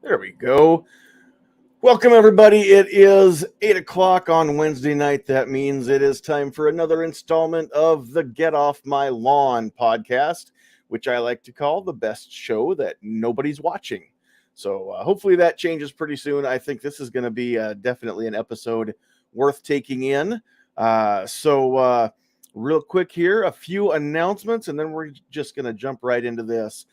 There we go. Welcome, everybody. It is 8 o'clock on Wednesday night. That means it is time for another installment of the Get Off My Lawn podcast, which I like to call the best show that nobody's watching. So hopefully that changes pretty soon. I think this is going to be definitely an episode worth taking in. Real quick here, a few announcements, and then we're just going to jump right into this.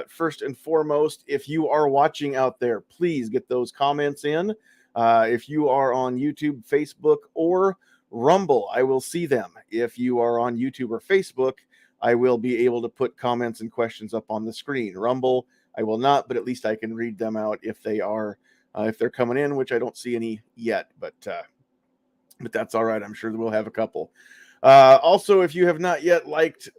First and foremost, if you are watching out there, please get those comments in. If you are on YouTube, Facebook, or Rumble, I will see them. If you are on YouTube or Facebook, I will be able to put comments and questions up on the screen. Rumble, I will not, but at least I can read them out if they're coming in, which I don't see any yet, but that's all right. I'm sure that we'll have a couple. Also, if you have not yet liked,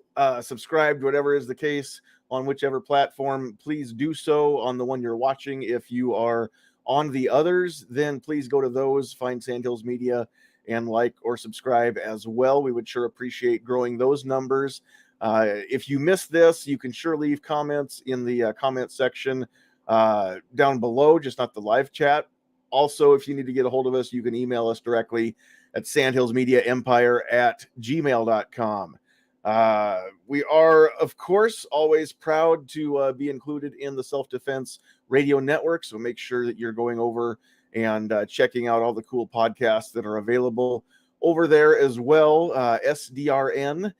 subscribed, whatever is the case, on whichever platform, please do so on the one you're watching. If you are on the others, then please go to those, find Sandhills Media, and like or subscribe as well. We would sure appreciate growing those numbers. If you missed this, you can sure leave comments in the comment section down below, just not the live chat. Also, if you need to get a hold of us, you can email us directly at sandhillsmediaempire@gmail.com. We are, of course, always proud to be included in the Self-Defense Radio Network, so make sure that you're going over and checking out all the cool podcasts that are available over there as well, sdrn.us.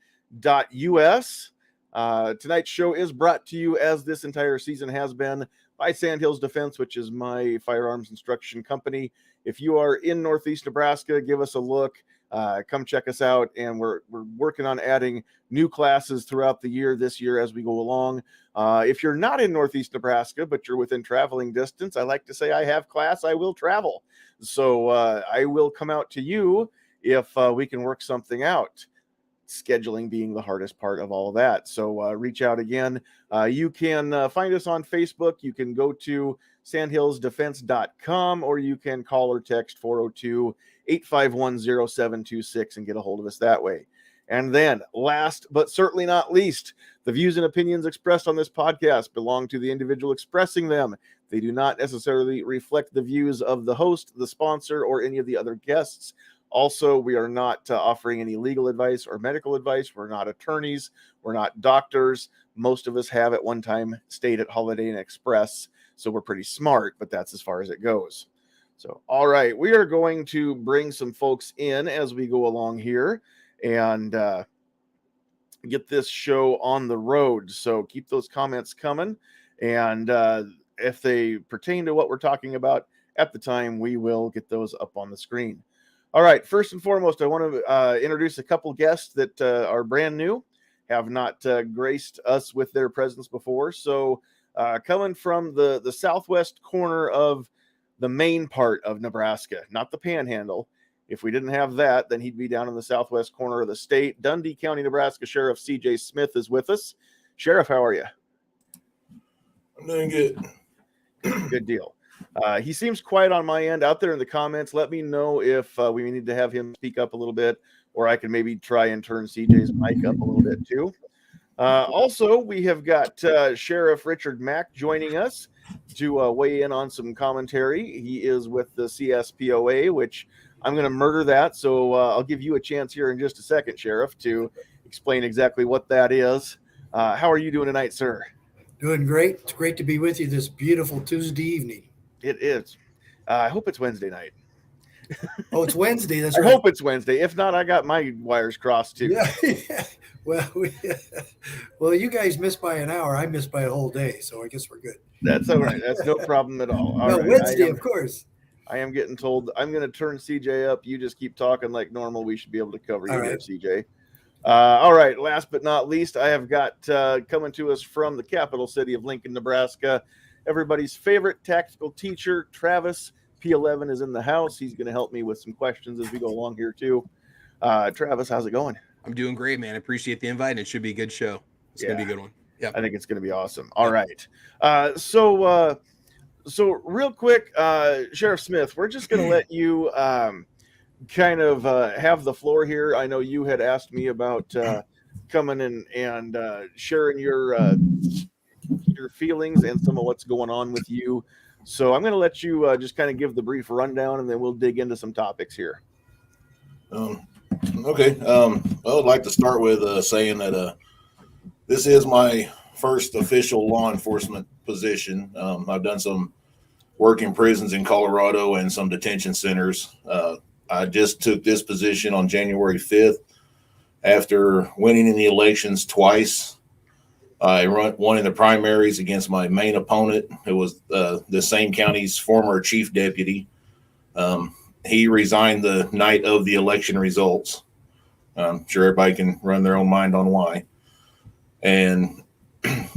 Tonight's show is brought to you, as this entire season has been, by Sandhills Defense, which is my firearms instruction company. If you are in Northeast Nebraska, give us a look. Come check us out, and we're working on adding new classes throughout the year this year as we go along. If you're not in Northeast Nebraska, but you're within traveling distance, I like to say I have class, I will travel. So I will come out to you if we can work something out. Scheduling being the hardest part of all of that. So reach out again. You can find us on Facebook. You can go to sandhillsdefense.com, or you can call or text 402-851-0726 and get a hold of us that way. And then, last but certainly not least, the views and opinions expressed on this podcast belong to the individual expressing them. They do not necessarily reflect the views of the host, the sponsor, or any of the other guests. Also, we are not offering any legal advice or medical advice. We're not attorneys. We're not doctors. Most of us have at one time stayed at Holiday Inn Express, so we're pretty smart, but that's as far as it goes. So, all right, we are going to bring some folks in as we go along here and get this show on the road. So keep those comments coming, and if they pertain to what we're talking about at the time, we will get those up on the screen. All right, first and foremost, I want to introduce a couple guests that are brand new, have not graced us with their presence before. So coming from the southwest corner of the main part of Nebraska, not the Panhandle. If we didn't have that, then he'd be down in the southwest corner of the state. Dundy County, Nebraska Sheriff C.J. Smith is with us. Sheriff, how are you? I'm doing good. Good deal. He seems quiet on my end. Out there in the comments, let me know if we need to have him speak up a little bit, or I can maybe try and turn CJ's mic up a little bit too. Also, we have got Sheriff Richard Mack joining us to weigh in on some commentary. He is with the CSPOA, which I'm going to murder that, so I'll give you a chance here in just a second, Sheriff, to explain exactly what that is. How are you doing tonight, sir? Doing great. It's great to be with you this beautiful Tuesday evening. It is. I hope it's Wednesday night. Oh, it's Wednesday. That's I right. hope it's Wednesday. If not, I got my wires crossed too. Yeah. Well, you guys missed by an hour. I missed by a whole day, so I guess we're good. That's all right. That's no problem at all. All well, right. Wednesday, of course. I am getting told I'm going to turn CJ up. You just keep talking like normal. We should be able to cover you here, CJ. All right. Last but not least, I have got coming to us from the capital city of Lincoln, Nebraska, everybody's favorite tactical teacher, Travis P11, is in the house. He's going to help me with some questions as we go along here too. Travis, how's it going? I'm doing great, man. I appreciate the invite, and it should be a good show. It's going to be a good one. Yeah, I think it's going to be awesome. All right. So real quick, Sheriff Smith, we're just going to let you kind of have the floor here. I know you had asked me about coming in and sharing your feelings and some of what's going on with you So I'm going to let you just kind of give the brief rundown, and then we'll dig into some topics here. Okay. Well, I'd like to start with saying that this is my first official law enforcement position. I've done some work in prisons in Colorado and some detention centers. I just took this position on January 5th after winning in the elections twice. I won in the primaries against my main opponent, who was the same county's former chief deputy. He resigned the night of the election results. I'm sure everybody can run their own mind on why. And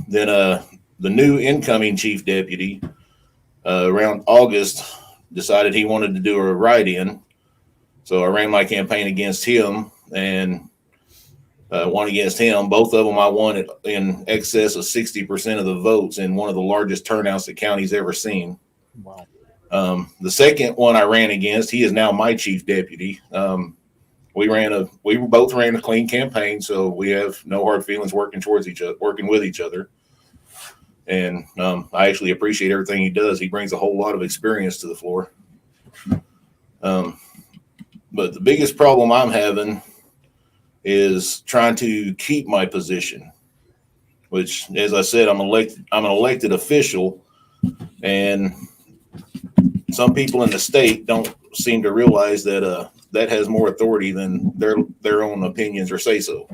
then the new incoming chief deputy around August decided he wanted to do a write-in. So I ran my campaign against him and won against him. Both of them I won in excess of 60% of the votes in one of the largest turnouts the county's ever seen. Wow. The second one I ran against, he is now my chief deputy. We both ran a clean campaign, so we have no hard feelings working with each other. And I actually appreciate everything he does. He brings a whole lot of experience to the floor. But the biggest problem I'm having is trying to keep my position, which, as I said, I'm an elected official, and some people in the state don't seem to realize that that has more authority than their own opinions or say so.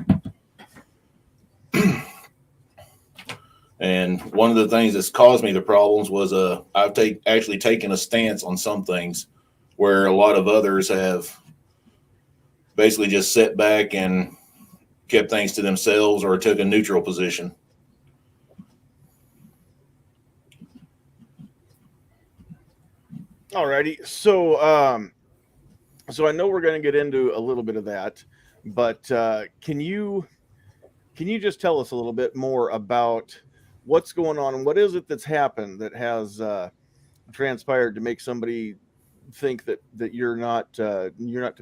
And one of the things that's caused me the problems was I've actually taken a stance on some things where a lot of others have basically just sat back and kept things to themselves or took a neutral position. Alrighty. So I know we're going to get into a little bit of that, but can you just tell us a little bit more about what's going on and what is it that's happened that has transpired to make somebody think that you're not to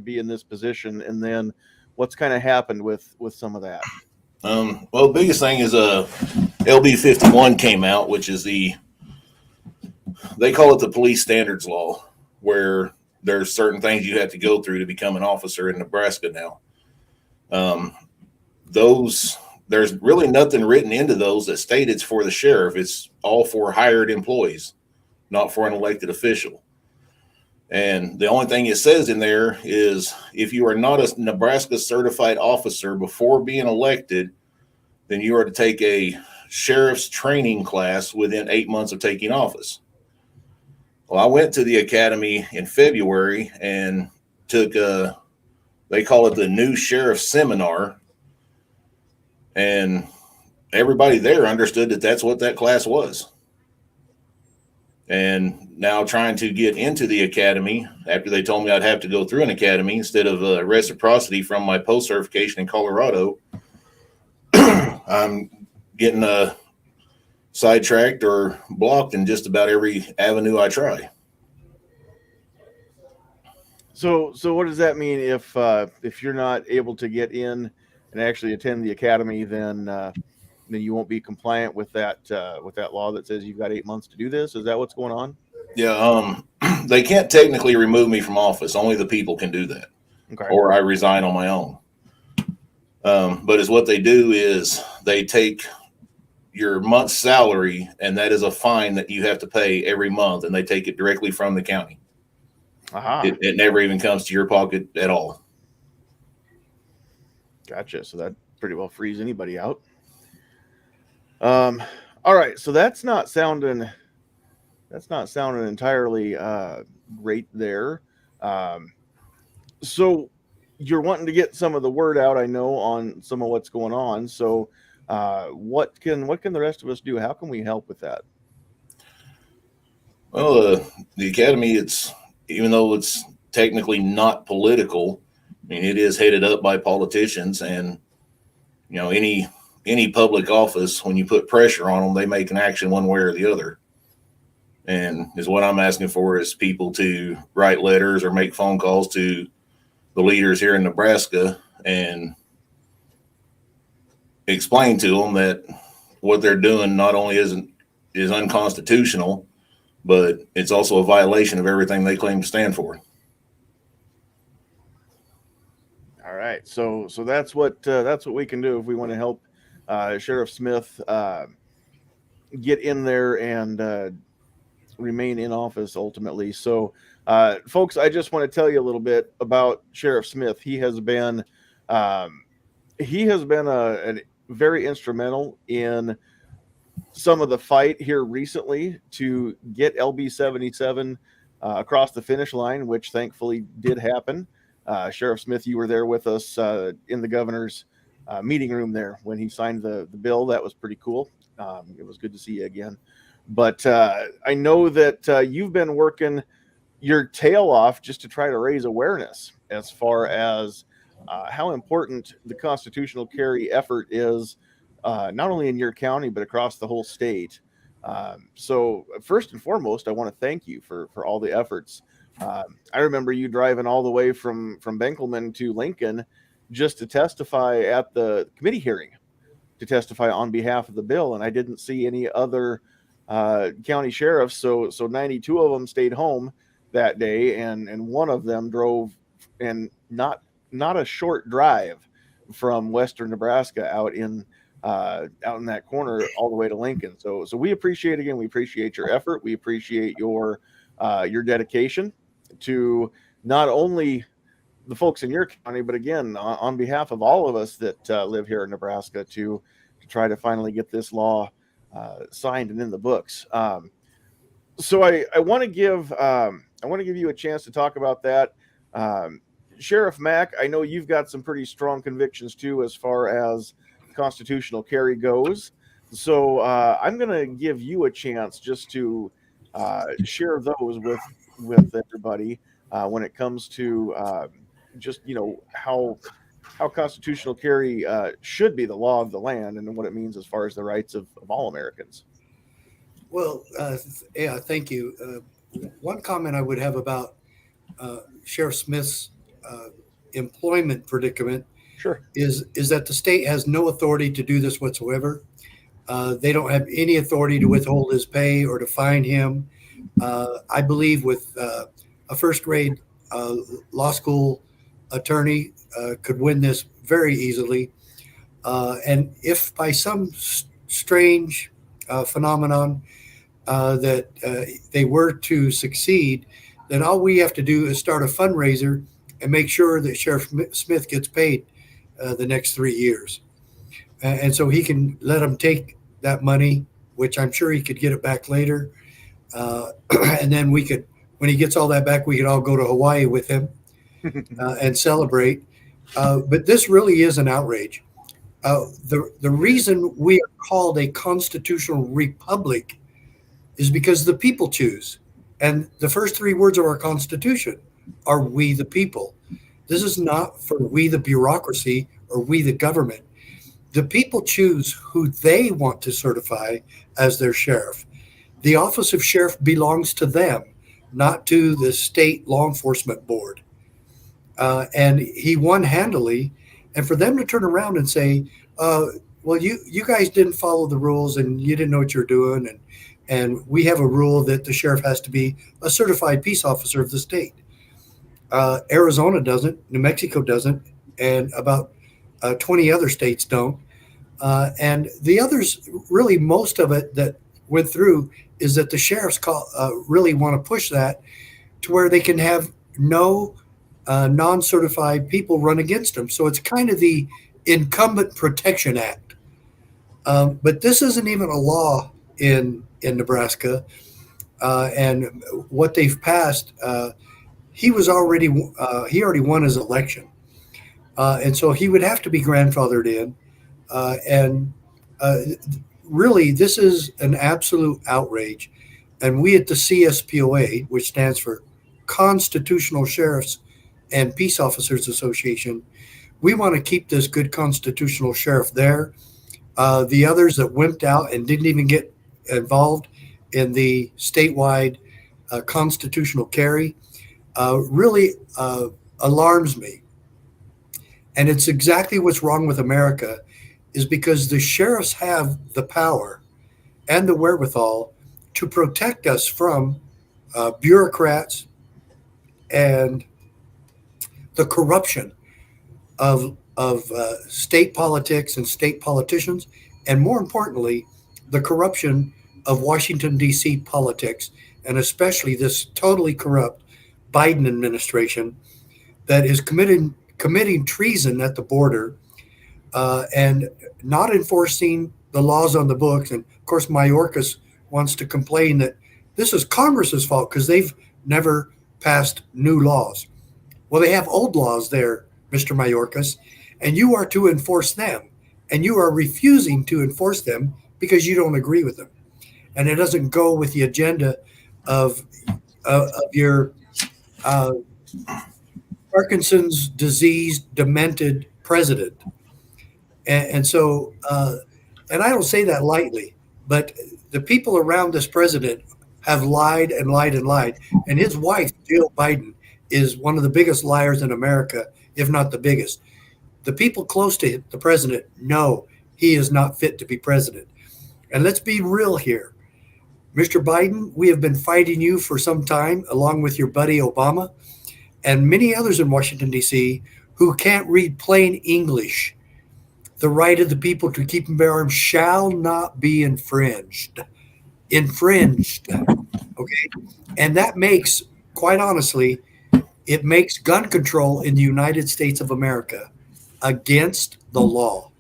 be in this position, and then what's kind of happened with some of that? Well, the biggest thing is LB 51 came out, which is they call it the police standards law, where there's certain things you have to go through to become an officer in Nebraska now. There's really nothing written into those that state it's for the sheriff. It's all for hired employees, not for an elected official. And the only thing it says in there is if you are not a Nebraska certified officer before being elected, then you are to take a sheriff's training class within 8 months of taking office. Well, I went to the academy in February and took they call it the new sheriff seminar. And everybody there understood that that's what that class was. And now trying to get into the academy after they told me I'd have to go through an academy instead of reciprocity from my post certification in Colorado, I'm getting sidetracked or blocked in just about every avenue I try. So what does that mean if you're not able to get in and actually attend the academy, then you won't be compliant with that law that says you've got 8 months to do this? Is that what's going on? Yeah, they can't technically remove me from office. Only the people can do that. Okay. Or I resign on my own. But is what they do is they take your month's salary, and that is a fine that you have to pay every month, and they take it directly from the county. Aha. It never even comes to your pocket at all. Gotcha. So that pretty well frees anybody out. All right. So that's not sounding entirely great there. So you're wanting to get some of the word out, I know, on some of what's going on. So what can the rest of us do? How can we help with that? Well, the academy, even though it's technically not political, I mean, it is headed up by politicians, and any public office, when you put pressure on them, they make an action one way or the other. And is what I'm asking for is people to write letters or make phone calls to the leaders here in Nebraska and explain to them that what they're doing not only is unconstitutional, but it's also a violation of everything they claim to stand for. All right, so that's what we can do if we want to help Sheriff Smith get in there and remain in office ultimately. So, folks, I just want to tell you a little bit about Sheriff Smith. He has been a very instrumental in some of the fight here recently to get LB 77 across the finish line, which thankfully did happen. Sheriff Smith, you were there with us in the governor's meeting room there when he signed the bill. That was pretty cool. It was good to see you again. But I know that you've been working your tail off just to try to raise awareness as far as how important the constitutional carry effort is, not only in your county, but across the whole state. So first and foremost, I want to thank you for all the efforts. I remember you driving all the way from Benkelman to Lincoln just to testify at the committee hearing, to testify on behalf of the bill. And I didn't see any other county sheriffs. So 92 of them stayed home that day. And one of them drove, and not a short drive from Western Nebraska out in that corner all the way to Lincoln. So we appreciate your effort. We appreciate your dedication to not only the folks in your county, but again, on behalf of all of us that live here in Nebraska to try to finally get this law signed and in the books. So I want to give you a chance to talk about that. Sheriff Mack, I know you've got some pretty strong convictions too, as far as constitutional carry goes. So I'm going to give you a chance just to share those with everybody when it comes to just, how constitutional carry should be the law of the land and what it means as far as the rights of all Americans. Well, yeah, thank you. One comment I would have about Sheriff Smith's employment predicament Sure. is that the state has no authority to do this whatsoever. They don't have any authority to withhold his pay or to fine him. I believe with a first grade law school attorney could win this very easily. And if by some strange phenomenon that they were to succeed, then all we have to do is start a fundraiser and make sure that Sheriff Smith gets paid the next 3 years. And so he can let them take that money, which I'm sure he could get it back later. And then we could, when he gets all that back, we could all go to Hawaii with him and celebrate. But this really is an outrage. The reason we are called a constitutional republic is because the people choose. And the first 3 words of our Constitution are "we the people." This is not for we the bureaucracy or we the government. The people choose who they want to certify as their sheriff. The office of sheriff belongs to them, not to the state law enforcement board. And he won handily. And for them to turn around and say, well, you guys didn't follow the rules and you didn't know what you're doing. And we have a rule that the sheriff has to be a certified peace officer of the state. Arizona doesn't, New Mexico doesn't, and about 20 other states don't. And the others, really most of it that went through is that the sheriffs really want to push that to where they can have no non-certified people run against them. So it's kind of the Incumbent Protection Act. But this isn't even a law in Nebraska. And what they've passed, he already won his election. And so he would have to be grandfathered in. And really, this is an absolute outrage. And we at the CSPOA, which stands for Constitutional Sheriffs and Peace Officers Association, we want to keep this good constitutional sheriff there. The others that wimped out and didn't even get involved in the statewide constitutional carry really alarms me. And it's exactly what's wrong with America, is because the sheriffs have the power and the wherewithal to protect us from bureaucrats and the corruption of state politics and state politicians, and more importantly, the corruption of Washington, D.C. politics, and especially this totally corrupt Biden administration that is committing treason at the border and not enforcing the laws on the books. And of course, Mayorkas wants to complain that this is Congress's fault because they've never passed new laws. Well, they have old laws there, Mr. Mayorkas, and you are to enforce them. And you are refusing to enforce them because you don't agree with them. And it doesn't go with the agenda of your Parkinson's disease demented president. And so, and I don't say that lightly, but the people around this president have lied and lied and lied. And his wife, Jill Biden, is one of the biggest liars in America, if not the biggest. The people close to the president know he is not fit to be president. And let's be real here. Mr. Biden, we have been fighting you for some time, along with your buddy Obama and many others in Washington, D.C., who can't read plain English. The right of the people to keep and bear arms shall not be infringed. Okay? And that makes, quite honestly, it makes gun control in the United States of America against the law.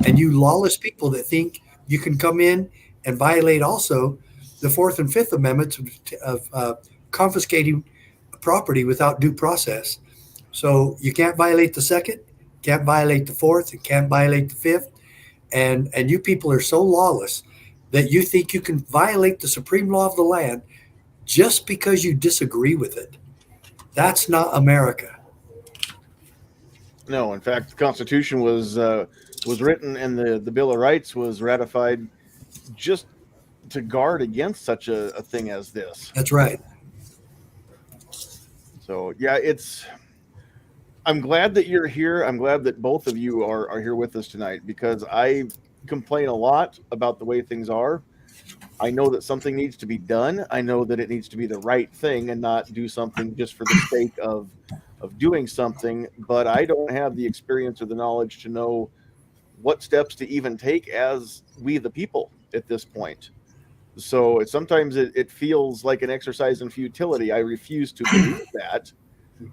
And you lawless people that think you can come in and violate also the Fourth and Fifth Amendments of confiscating property without due process. So you can't violate the Second, can't violate the Fourth, and can't violate the Fifth. And you people are so lawless that you think you can violate the supreme law of the land just because you disagree with it. That's not America. No, in fact, the Constitution was written and the Bill of Rights was ratified just to guard against such a thing as this. That's right. So yeah, I'm glad that you're here. I'm glad that both of you are here with us tonight, because I complain a lot about the way things are. I know that something needs to be done. I know that it needs to be the right thing and not do something just for the sake of doing something, but I don't have the experience or the knowledge to know what steps to even take as we the people at this point. So sometimes it feels like an exercise in futility. I refuse to believe that,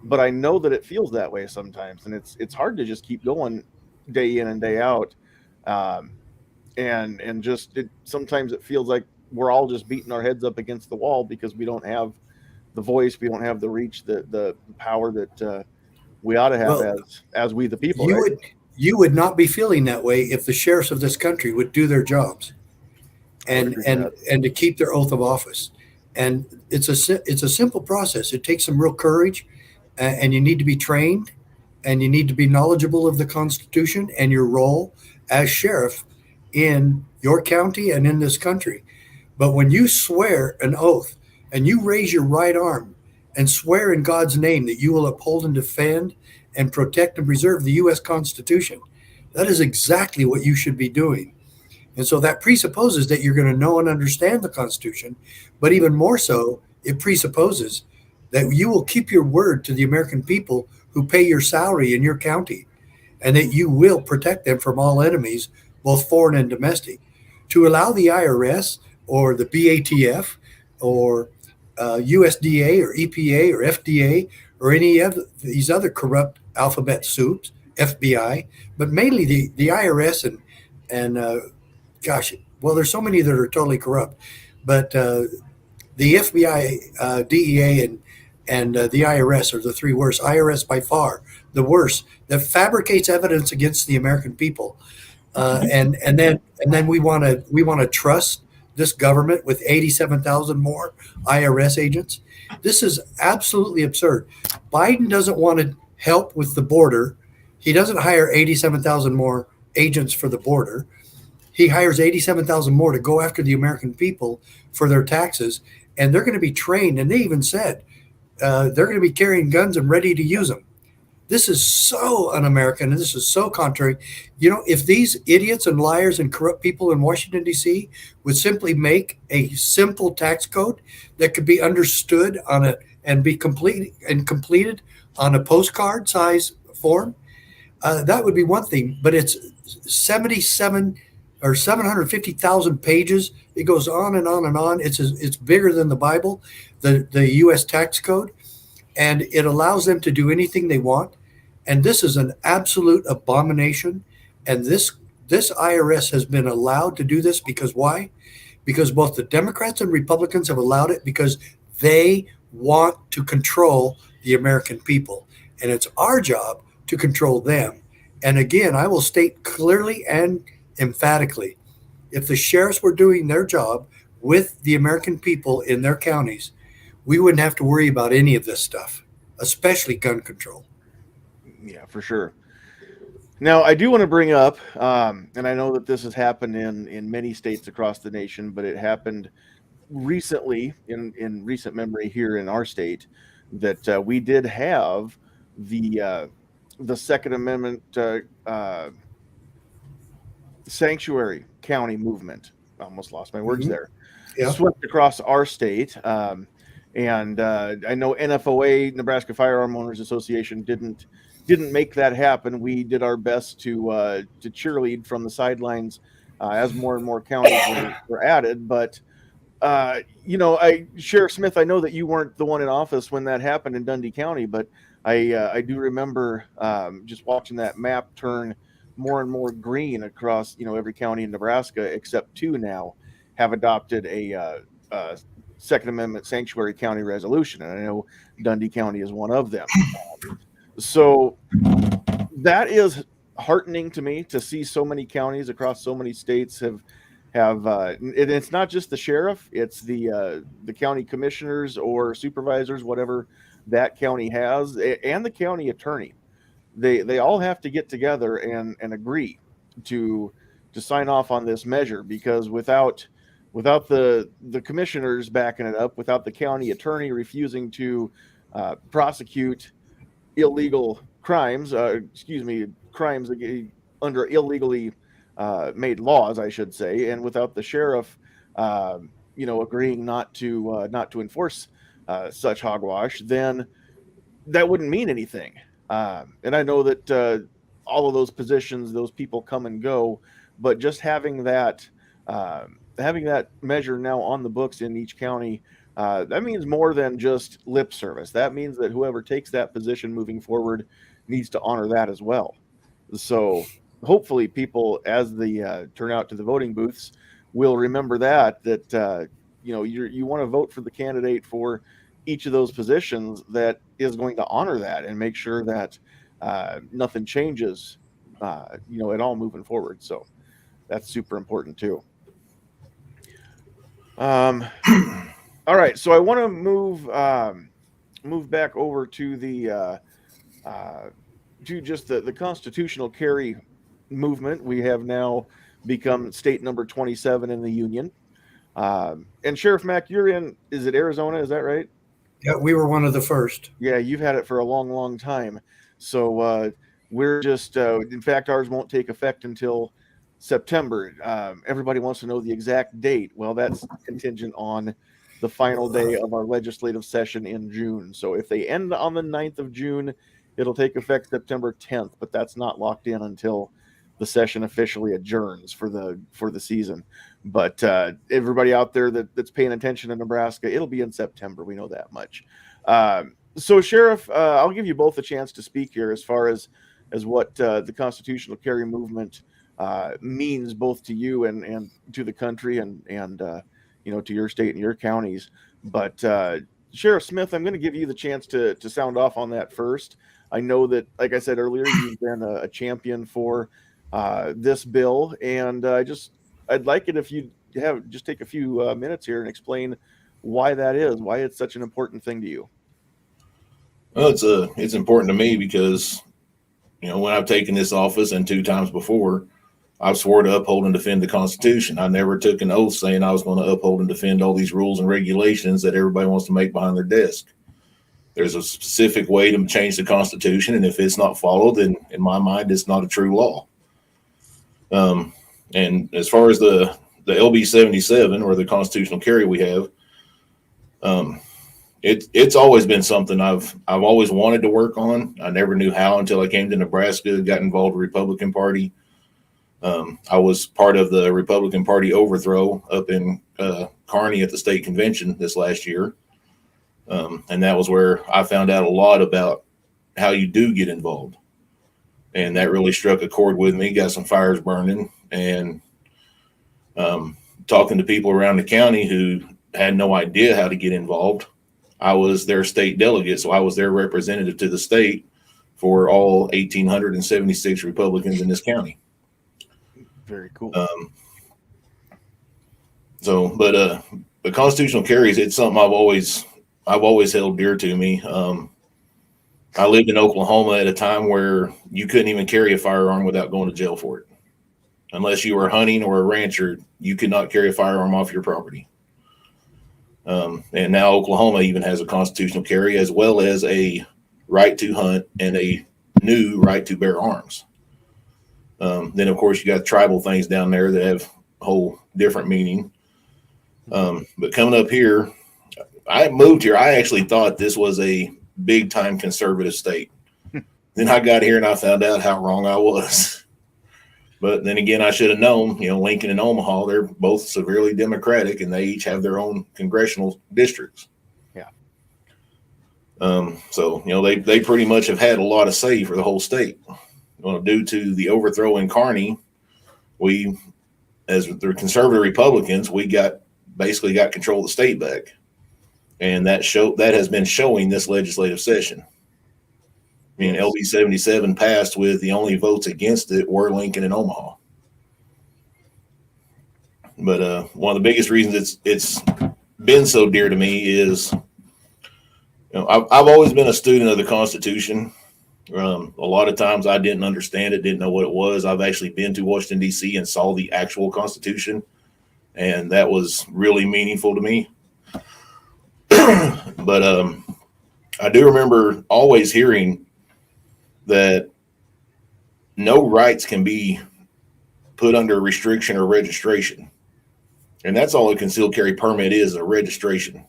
but I know that it feels that way sometimes, and it's hard to just keep going day in and day out. And just sometimes it feels like we're all just beating our heads up against the wall because we don't have the voice, we don't have the reach, the power that we ought to have as we the people. You would not be feeling that way if the sheriffs of this country would do their jobs and to keep their oath of office. And it's a simple process. It takes some real courage, and you need to be trained, and you need to be knowledgeable of the Constitution and your role as sheriff in your county and in this country. But when you swear an oath and you raise your right arm and swear in God's name that you will uphold and defend and protect and preserve the U.S. Constitution, that is exactly what you should be doing. And so that presupposes that you're going to know and understand the Constitution, but even more so, it presupposes that you will keep your word to the American people who pay your salary in your county, and that you will protect them from all enemies, both foreign and domestic. To allow the IRS or the BATF or USDA or EPA or FDA or any of these other corrupt alphabet soups, FBI, but mainly the IRS and there's so many that are totally corrupt, but the FBI, DEA, and the IRS are the three worst. IRS by far the worst, that fabricates evidence against the American people, and then we want to trust this government with 87,000 more IRS agents. This is absolutely absurd. Biden doesn't want to help with the border. He doesn't hire 87,000 more agents for the border. He hires 87,000 more to go after the American people for their taxes, and they're going to be trained. And they even said they're going to be carrying guns and ready to use them. This is so un-American, and this is so contrary. You know, if these idiots and liars and corrupt people in Washington, D.C. would simply make a simple tax code that could be understood on a and be completed on a postcard size form, that would be one thing. But it's 77 or 750,000 pages. It goes on and on and on. It's bigger than the Bible, the U.S. tax code. And it allows them to do anything they want. And this is an absolute abomination. And this IRS has been allowed to do this because why? Because both the Democrats and Republicans have allowed it because they want to control the American people. And it's our job to control them. And again, I will state clearly and emphatically, if the sheriffs were doing their job with the American people in their counties, we wouldn't have to worry about any of this stuff, especially gun control. Yeah, for sure. Now, I do want to bring up, and I know that this has happened in many states across the nation, but it happened recently in recent memory here in our state that we did have the Second Amendment sanctuary county movement. I almost lost my words there. Yeah. Swept across our state. And I know NFOA, Nebraska Firearm Owners Association, didn't make that happen. We did our best to cheerlead from the sidelines as more and more counties were added. But Sheriff Smith, I know that you weren't the one in office when that happened in Dundy County, but I do remember just watching that map turn more and more green across every county in Nebraska, except 2 now have adopted a Second Amendment sanctuary county resolution, and I know Dundy County is one of them. So that is heartening to me to see so many counties across so many states have it's not just the sheriff, it's the county commissioners or supervisors, whatever that county has, and the county attorney. They all have to get together and agree to sign off on this measure, because without the commissioners backing it up, without the county attorney refusing to prosecute illegal crimes, crimes under illegally made laws, I should say, and without the sheriff, agreeing not to enforce such hogwash, then that wouldn't mean anything. And I know that all of those positions, those people come and go, but just having that measure now on the books in each county, that means more than just lip service. That means that whoever takes that position moving forward needs to honor that as well. So hopefully people, as they turn out to the voting booths, will remember that you want to vote for the candidate for each of those positions that is going to honor that and make sure that nothing changes at all moving forward. So that's super important too. All right, so I want to move back over to the to just the constitutional carry movement. We have now become state number 27 in the union. And Sheriff Mack, you're in, is it Arizona? Is that right? Yeah, we were one of the first. Yeah, you've had it for a long, long time. So we're just, in fact, ours won't take effect until September. Everybody wants to know the exact date. Well, that's contingent on the final day of our legislative session in June. So if they end on the 9th of June, it'll take effect September 10th, but that's not locked in until the session officially adjourns for the season. But everybody out there that's paying attention to Nebraska, it'll be in September. We know that much. So Sheriff, I'll give you both a chance to speak here as far as what the constitutional carry movement means both to you and to the country and to your state and your counties. But Sheriff Smith, I'm going to give you the chance to sound off on that first. I know that, like I said earlier, you've been a champion for this bill, and I'd like it if you just take a few minutes here and explain why that is, why it's such an important thing to you. Well, it's important to me because, when I've taken this office and 2 times before, I've swore to uphold and defend the Constitution. I never took an oath saying I was going to uphold and defend all these rules and regulations that everybody wants to make behind their desk. There's a specific way to change the Constitution, and if it's not followed, then in my mind, it's not a true law. And as far as the LB 77 or the constitutional carry we have, it's always been something I've always wanted to work on. I never knew how until I came to Nebraska, got involved with the Republican Party. I was part of the Republican Party overthrow up in Kearney at the state convention this last year. And that was where I found out a lot about how you do get involved. And that really struck a chord with me, got some fires burning, and talking to people around the county who had no idea how to get involved. I was their state delegate, so I was their representative to the state for all 1,876 Republicans in this county. Very cool. But the constitutional carries, it's something I've always held dear to me. I lived in Oklahoma at a time where you couldn't even carry a firearm without going to jail for it. Unless you were hunting or a rancher, you could not carry a firearm off your property. And now Oklahoma even has a constitutional carry as well as a right to hunt and a new right to bear arms. Then, of course, you got tribal things down there that have a whole different meaning. But coming up here, I moved here. I actually thought this was a big time conservative state. Then I got here and I found out how wrong I was. But then again, I should have known, Lincoln and Omaha, they're both severely Democratic and they each have their own congressional districts. Yeah. So, they pretty much have had a lot of say for the whole state. Due to the overthrow in Kearney, we, as the conservative Republicans, we basically got control of the state back. And that has been showing this legislative session. I mean, LB 77 passed with the only votes against it were Lincoln and Omaha. But one of the biggest reasons it's been so dear to me is, I've always been a student of the Constitution. A lot of times I didn't understand it, didn't know what it was. I've actually been to Washington, D.C. and saw the actual Constitution, and that was really meaningful to me. But I do remember always hearing that no rights can be put under restriction or registration. And that's all a concealed carry permit is, a registration.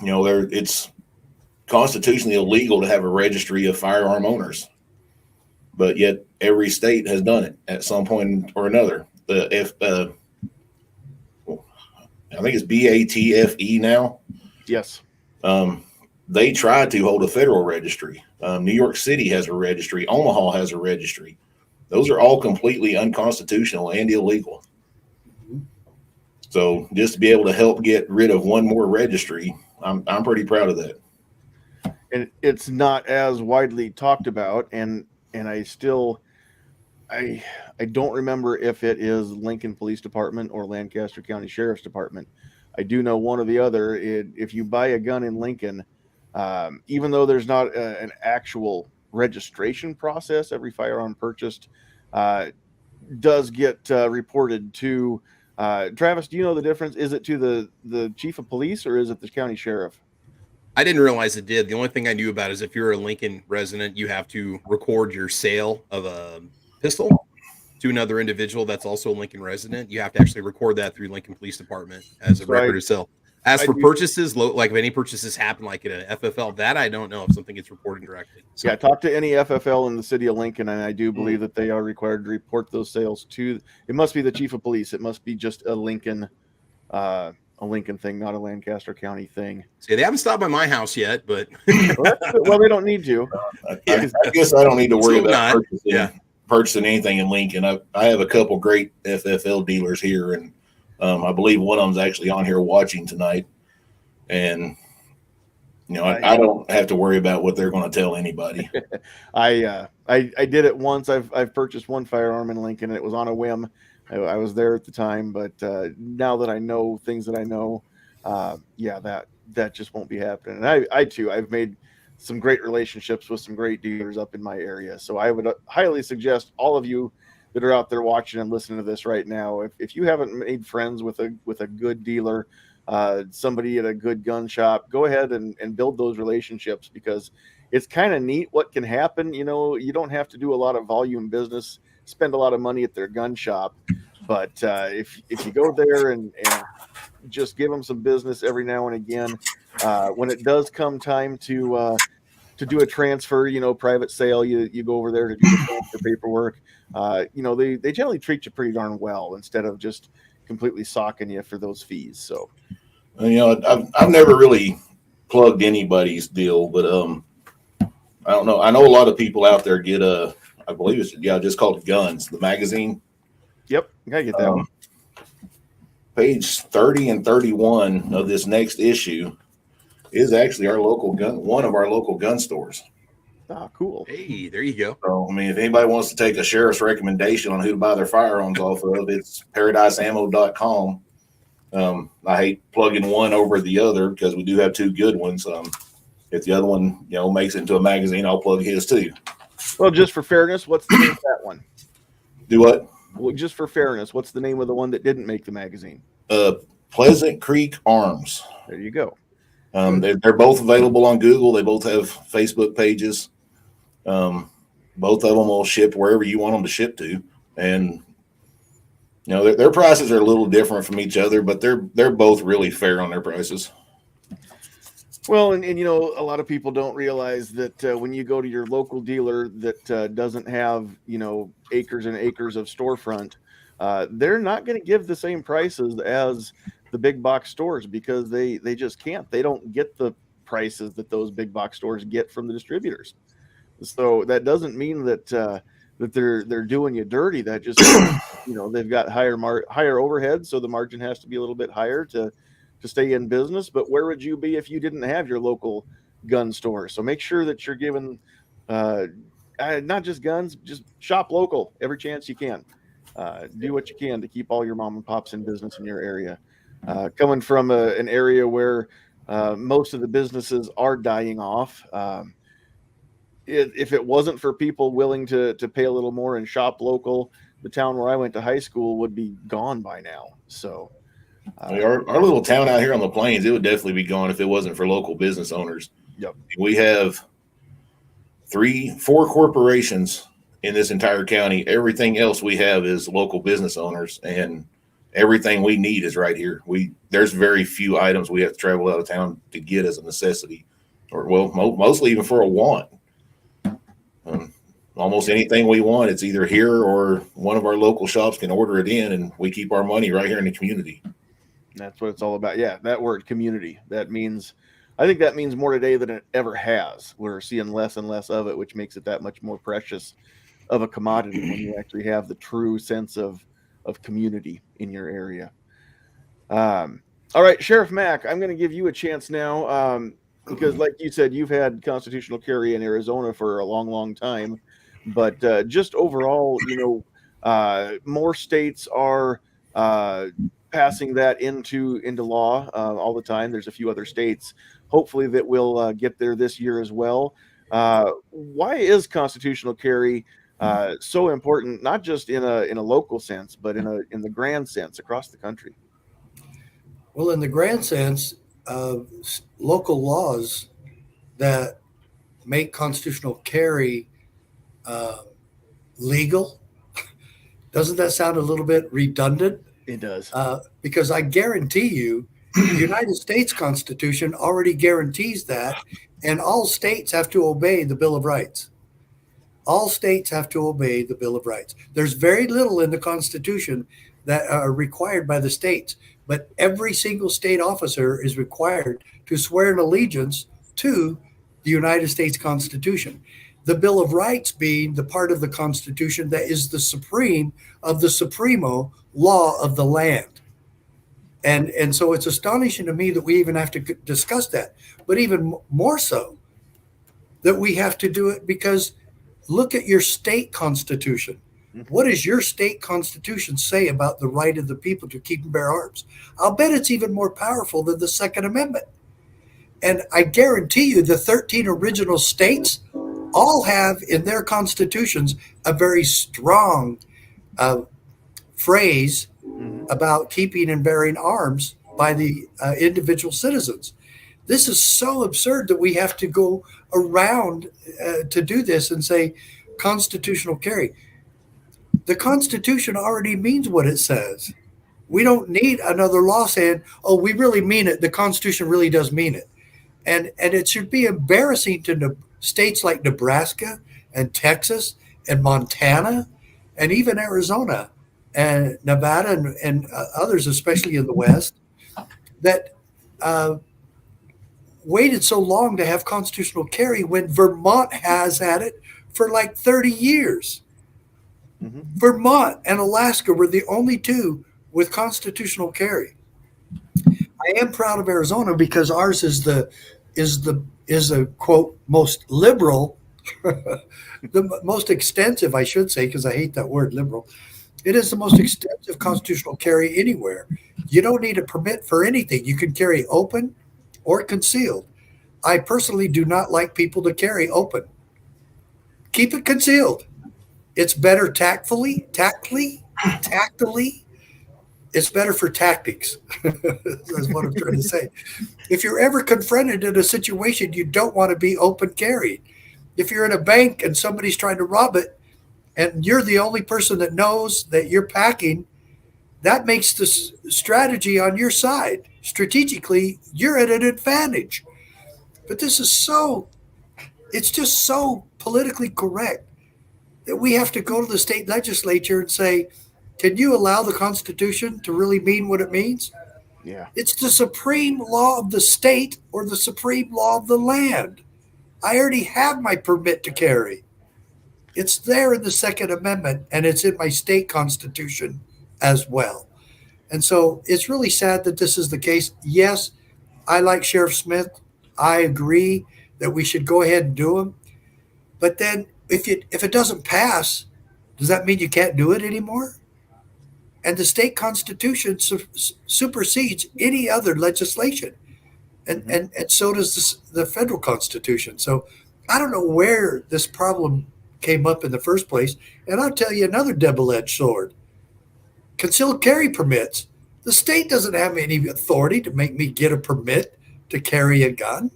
It's constitutionally illegal to have a registry of firearm owners, but yet every state has done it at some point or another. I think it's BATFE now. Yes. They tried to hold a federal registry. New York City has a registry. Omaha has a registry. Those are all completely unconstitutional and illegal. So just to be able to help get rid of one more registry, I'm pretty proud of that. And it's not as widely talked about, and I don't remember if it is Lincoln Police Department or Lancaster County Sheriff's Department. I do know one or the other. If you buy a gun in Lincoln, even though there's not an actual registration process, every firearm purchased does get reported to. Travis, do you know the difference? Is it to the chief of police or is it the county sheriff? I didn't realize it did. The only thing I knew about is if you're a Lincoln resident, you have to record your sale of a pistol to another individual that's also a Lincoln resident. You have to actually record that through Lincoln Police Department as a record of sale. As for purchases, like if any purchases happen, like at an FFL, that I don't know if something gets reported directly. So. Yeah, talk to any FFL in the city of Lincoln, and I do believe that they are required to report those sales to. It must be the chief of police. It must be just a Lincoln thing, not a Lancaster County thing. See, they haven't stopped by my house yet, but well, they don't need to. I guess I don't need to worry about purchasing anything in Lincoln. I have a couple great FFL dealers here, and I believe one of them's actually on here watching tonight. And I don't have to worry about what they're going to tell anybody. I did it once. I've purchased one firearm in Lincoln, and it was on a whim. I was there at the time, but now that I know things that I know, that just won't be happening. And I've made some great relationships with some great dealers up in my area. So I would highly suggest all of you that are out there watching and listening to this right now, if you haven't made friends with a good dealer, somebody at a good gun shop, go ahead and build those relationships, because it's kind of neat what can happen. You know, you don't have to do a lot of volume business, spend a lot of money at their gun shop. But if you go there and just give them some business every now and again, when it does come time to do a transfer, you know, private sale, you go over there to do the transfer paperwork. You know, they generally treat you pretty darn well, instead of just completely socking you for those fees. So, you know, I've never really plugged anybody's deal, but I don't know. I know a lot of people out there get I believe it's just called Guns, the magazine. yep, you gotta get that one. Page 30 and 31 of this next issue is actually one of our local gun stores. Ah, cool. Hey, there you go. So, I mean, if anybody wants to take a sheriff's recommendation on who to buy their firearms off of, it's paradiseammo.com. I hate plugging one over the other because we do have two good ones. If the other one, you know, makes it into a magazine, I'll plug his too. Well, just for fairness, what's the name of that one? Do what? Well, just for fairness, what's the name of the one that didn't make the magazine? Pleasant Creek Arms. There you go. They're both available on Google. They both have Facebook pages. Both of them will ship wherever you want them to ship to, and you know their prices are a little different from each other, but they're both really fair on their prices. Well, and you know, a lot of people don't realize that when you go to your local dealer that doesn't have, you know, acres and acres of storefront, they're not going to give the same prices as the big box stores, because they just can't. They don't get the prices that those big box stores get from the distributors. So that doesn't mean that that they're doing you dirty. That just you know, they've got higher overhead, so the margin has to be a little bit higher to stay in business. But where would you be if you didn't have your local gun store? So make sure that you're giving not just guns, just shop local every chance you can. Do what you can to keep all your mom and pops in business in your area. Coming from an area where most of the businesses are dying off, if it wasn't for people willing to pay a little more and shop local, the town where I went to high school would be gone by now. So our little town out here on the plains, it would definitely be gone if it wasn't for local business owners. Yep. We have 4 corporations in this entire county. Everything else we have is local business owners, and everything we need is right here. There's very few items we have to travel out of town to get as a necessity, or mostly even for a want. Almost anything we want, it's either here or one of our local shops can order it in, and we keep our money right here in the community. That's what it's all about. Yeah, that word community. I think that means more today than it ever has. We're seeing less and less of it, which makes it that much more precious of a commodity when you actually have the true sense of community in your area. All right, Sheriff Mack, I'm going to give you a chance now, because like you said, you've had constitutional carry in Arizona for a long, long time. But just overall, you know, more states are passing that into law all the time. There's a few other states, hopefully, that will get there this year as well. Why is constitutional carry so important, not just in a local sense, but in the grand sense across the country? Well, in the grand sense, local laws that make constitutional carry legal, doesn't that sound a little bit redundant? It does. Because I guarantee you, the United States Constitution already guarantees that, and all states have to obey the Bill of Rights. All states have to obey the Bill of Rights. There's very little in the Constitution that are required by the states, but every single state officer is required to swear an allegiance to the United States Constitution. The Bill of Rights being the part of the Constitution that is the supreme of the supremo law of the land. And so it's astonishing to me that we even have to discuss that, but even more so that we have to do it because look at your state constitution. What does your state constitution say about the right of the people to keep and bear arms? I'll bet it's even more powerful than the Second Amendment. And I guarantee you the 13 original states all have in their constitutions a very strong phrase about keeping and bearing arms by the individual citizens. This is so absurd that we have to go around to do this and say constitutional carry. The Constitution already means what it says. We don't need another law saying, oh, we really mean it. The Constitution really does mean it. And it should be embarrassing to states like Nebraska and Texas and Montana and even Arizona and Nevada and others, especially in the West, that waited so long to have constitutional carry when Vermont has had it for like 30 years. Mm-hmm. Vermont and Alaska were the only two with constitutional carry. I am proud of Arizona because ours is a quote most liberal, the most extensive, I should say, because I hate that word liberal. It is the most extensive constitutional carry anywhere. You don't need a permit for anything. You can carry open or concealed. I personally do not like people to carry open. Keep it concealed. It's better tactily. It's better for tactics. That's what I'm trying to say. If you're ever confronted in a situation, you don't want to be open carried. If you're in a bank and somebody's trying to rob it and you're the only person that knows that you're packing, that makes the strategy on your side. Strategically, you're at an advantage. But this is it's just so politically correct that we have to go to the state legislature and say, can you allow the Constitution to really mean what it means? Yeah. It's the supreme law of the state or the supreme law of the land. I already have my permit to carry. It's there in the Second Amendment, and it's in my state constitution as well. And so it's really sad that this is the case. Yes, I like Sheriff Smith. I agree that we should go ahead and do them. But then if it doesn't pass, does that mean you can't do it anymore? And the state constitution supersedes any other legislation. And so does the federal constitution. So I don't know where this problem came up in the first place. And I'll tell you another double-edged sword. Concealed carry permits. The state doesn't have any authority to make me get a permit to carry a gun.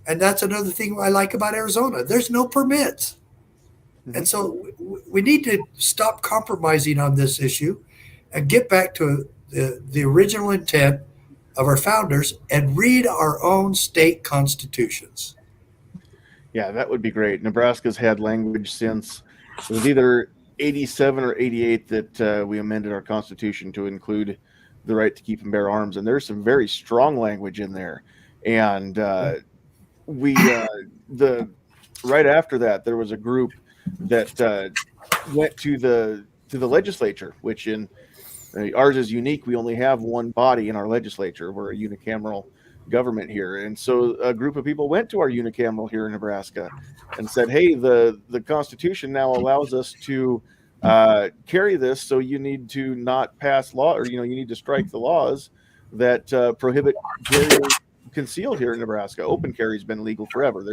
And that's another thing I like about Arizona. There's no permits. And so we need to stop compromising on this issue and get back to the original intent of our founders and read our own state constitutions. Yeah, that would be great. Nebraska's had language since it was either 87 or 88 that we amended our constitution to include the right to keep and bear arms. And there's some very strong language in there. And right after that, there was a group that went to the legislature, which in ours is unique. We only have one body in our legislature. We're a unicameral government here. And so a group of people went to our unicameral here in Nebraska and said, hey, the Constitution now allows us to carry this. So you need to not pass law, or, you need to strike the laws that prohibit carry concealed here in Nebraska. Open carry has been legal forever.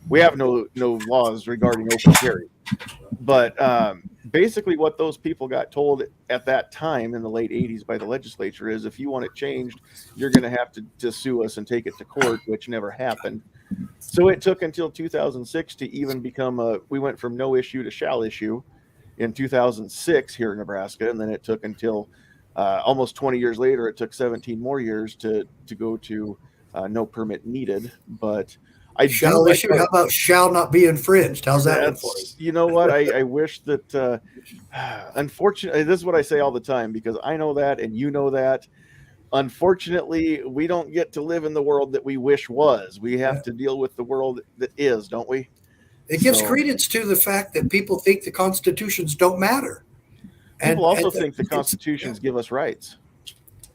We have no laws regarding open carry. But basically what those people got told at that time in the late 80s by the legislature is if you want it changed, you're going to have to sue us and take it to court, which never happened. So it took until 2006 to even become we went from no issue to shall issue in 2006 here in Nebraska. And then it took until almost 20 years later, it took 17 more years to go to no permit needed. But I shall issue. How about shall not be infringed? How's that one for you? You know what? I wish that. Unfortunately, this is what I say all the time because I know that and you know that. Unfortunately, we don't get to live in the world that we wish was. We have to deal with the world that is, don't we? It gives credence to the fact that people think the constitutions don't matter. People also think the constitutions give us rights.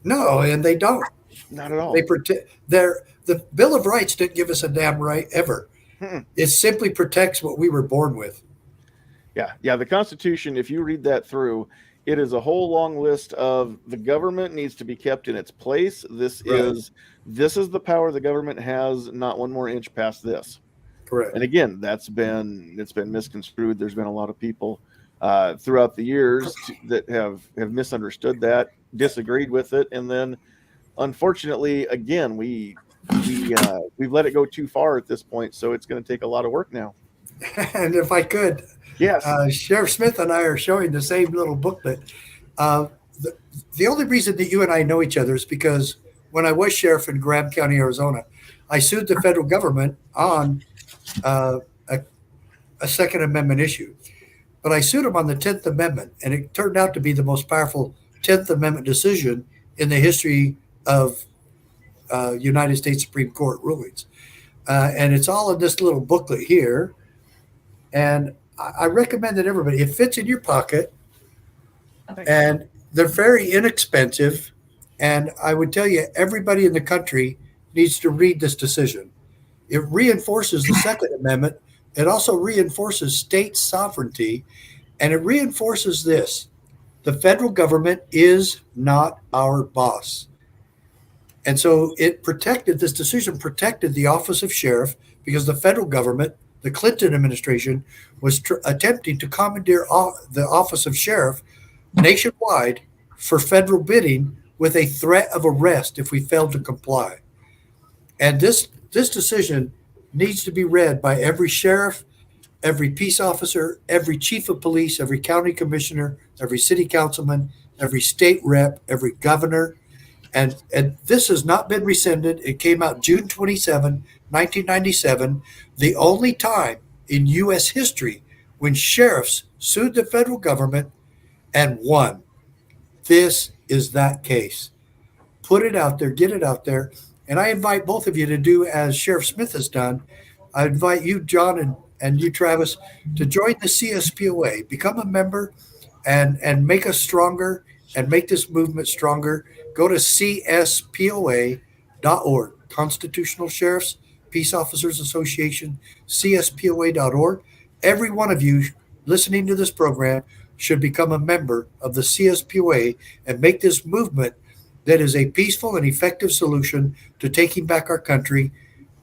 No, and they don't. Not at all. They protect the Bill of Rights didn't give us a damn right ever. It simply protects what we were born with. Yeah. The Constitution, if you read that through, it is a whole long list of the government needs to be kept in its place. This is the power the government has, not one more inch past this. Correct. And again, it's been misconstrued. There's been a lot of people throughout the years that have misunderstood that, disagreed with it, and then unfortunately, again, we've let it go too far at this point, so it's going to take a lot of work now. And if I could, Yes. Sheriff Smith and I are showing the same little booklet. Uh, the only reason that you and I know each other is because when I was sheriff in Graham County, Arizona, I sued the federal government on a Second Amendment issue. But I sued them on the 10th Amendment, and it turned out to be the most powerful 10th Amendment decision in the history of United States Supreme Court rulings. And it's all in this little booklet here. And I recommend that everybody, it fits in your pocket, and they're very inexpensive. And I would tell you, everybody in the country needs to read this decision. It reinforces the Second Amendment. It also reinforces state sovereignty, and it reinforces this: the federal government is not our boss. And so this decision protected the office of sheriff, because the federal government, the Clinton administration, was attempting to commandeer the office of sheriff nationwide for federal bidding, with a threat of arrest if we failed to comply. And this decision needs to be read by every sheriff, every peace officer, every chief of police, every county commissioner, every city councilman, every state rep, every governor. And this has not been rescinded. It came out June 27, 1997, the only time in U.S. history when sheriffs sued the federal government and won. This is that case. Put it out there, get it out there. And I invite both of you to do as Sheriff Smith has done. I invite you, John, and you, Travis, to join the CSPOA, become a member, and make us stronger and make this movement stronger. Go to CSPOA.org, Constitutional Sheriffs Peace Officers Association, CSPOA.org. Every one of you listening to this program should become a member of the CSPOA and make this movement that is a peaceful and effective solution to taking back our country,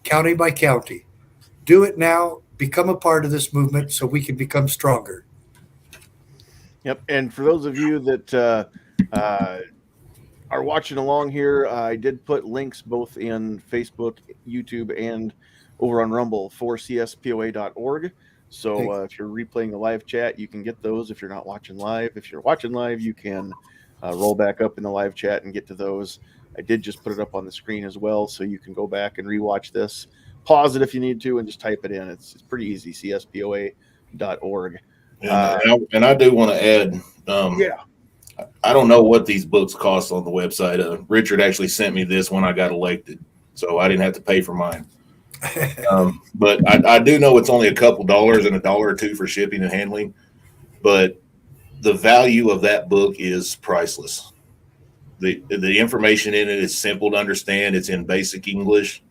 county by county. Do it now. Become a part of this movement so we can become stronger. Yep. And for those of you that are watching along here, I did put links both in Facebook, YouTube, and over on Rumble for CSPOA.org. So if you're replaying the live chat, you can get those if you're not watching live. If you're watching live, you can roll back up in the live chat and get to those. I did just put it up on the screen as well, so you can go back and rewatch this. Pause it if you need to and just type it in. It's pretty easy, CSPOA.org. And I do want to add, I don't know what these books cost on the website. Richard actually sent me this when I got elected, so I didn't have to pay for mine. But I do know it's only a couple dollars and $1 or $2 for shipping and handling. But the value of that book is priceless. The information in it is simple to understand. It's in basic English.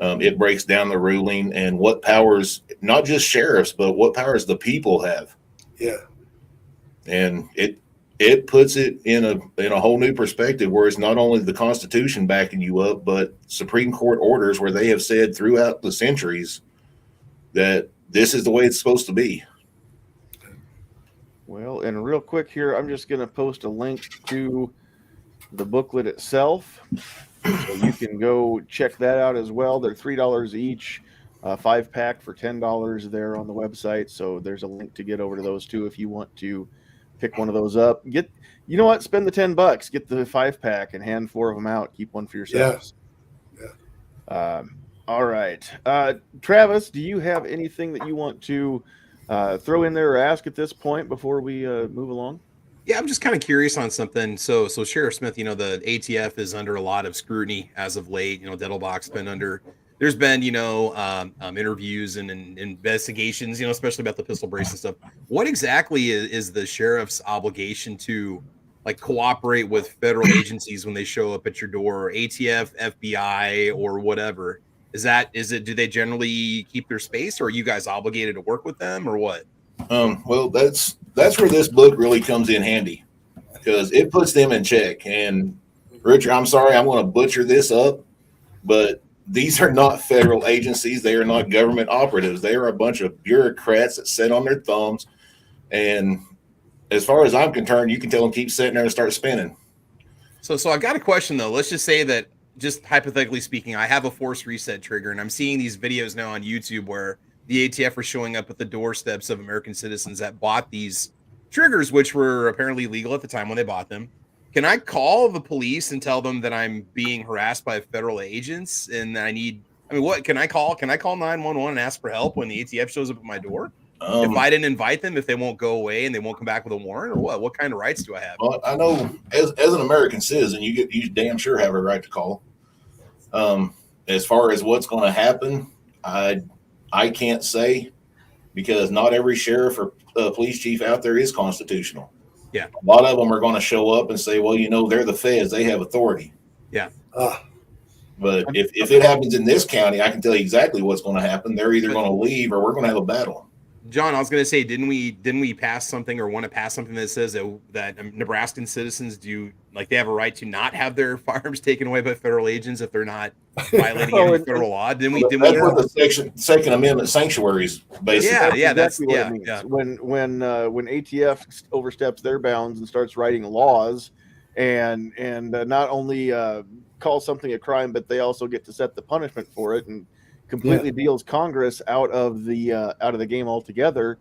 It breaks down the ruling and what powers, not just sheriffs, but what powers the people have. Yeah. And it puts it in a whole new perspective, where it's not only the Constitution backing you up, but Supreme Court orders where they have said throughout the centuries that this is the way it's supposed to be. Well, and real quick here, I'm just going to post a link to the booklet itself, so you can go check that out as well. They're $3 each, 5-pack for $10 there on the website. So there's a link to get over to those two if you want to pick one of those up. You know what? Spend the $10. Get the 5-pack and hand 4 of them out. Keep one for yourselves. Yeah. All right, Travis, do you have anything that you want to throw in there or ask at this point before we move along? Yeah, I'm just kind of curious on something. So Sheriff Smith, the ATF is under a lot of scrutiny as of late. Dettelbach's been under. There's been, interviews and investigations, especially about the pistol brace and stuff. What exactly is the sheriff's obligation to, cooperate with federal agencies when they show up at your door, ATF, FBI, or whatever? Do they generally keep their space, or are you guys obligated to work with them, or what? Well, that's where this book really comes in handy, because it puts them in check. And Richard, I'm sorry, I'm going to butcher this up, but these are not federal agencies. They are not government operatives. They are a bunch of bureaucrats that sit on their thumbs. And as far as I'm concerned, you can tell them keep sitting there and start spinning. So I got a question though. Let's just say that, just hypothetically speaking, I have a force reset trigger, and I'm seeing these videos now on YouTube where the ATF are showing up at the doorsteps of American citizens that bought these triggers, which were apparently legal at the time when they bought them. Can I call the police and tell them that I'm being harassed by federal agents and I need? I mean, what can I call? Can I call 911 and ask for help when the ATF shows up at my door? If I didn't invite them, if they won't go away and they won't come back with a warrant, or what? What kind of rights do I have? Well, I know as an American citizen, you damn sure have a right to call. As far as what's going to happen, I can't say, because not every sheriff or police chief out there is constitutional. Yeah, a lot of them are going to show up and say, well, they're the feds, they have authority. Yeah. But if it happens in this county, I can tell you exactly what's going to happen. They're either going to leave or we're going to have a battle. John, I was going to say, didn't we pass something or want to pass something that says that Nebraskan citizens they have a right to not have their firearms taken away by federal agents if they're not violating any federal law? That's what the Second Amendment sanctuaries basically. Yeah, that's exactly what it means. Yeah. When ATF oversteps their bounds and starts writing laws, and not only call something a crime, but they also get to set the punishment for it and completely deals Congress out of the game altogether,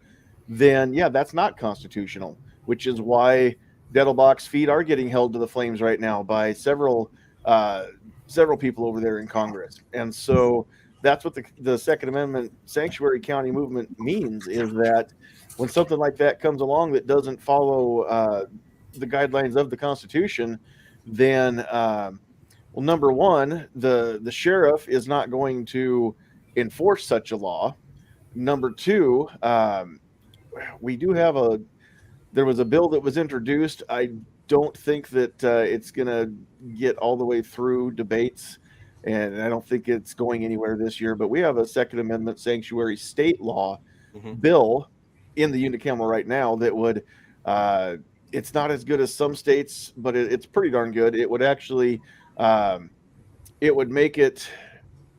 then that's not constitutional, which is why Dettelbach's feet are getting held to the flames right now by several people over there in Congress. And so that's what the Second Amendment sanctuary county movement means, is that when something like that comes along that doesn't follow the guidelines of the Constitution, then well, number one, the sheriff is not going to enforce such a law. Number two, there was a bill that was introduced. I don't think that it's going to get all the way through debates, and I don't think it's going anywhere this year. But we have a Second Amendment sanctuary state law bill in the unicameral right now that would, it's not as good as some states, but it's pretty darn good. It would actually, it would make it,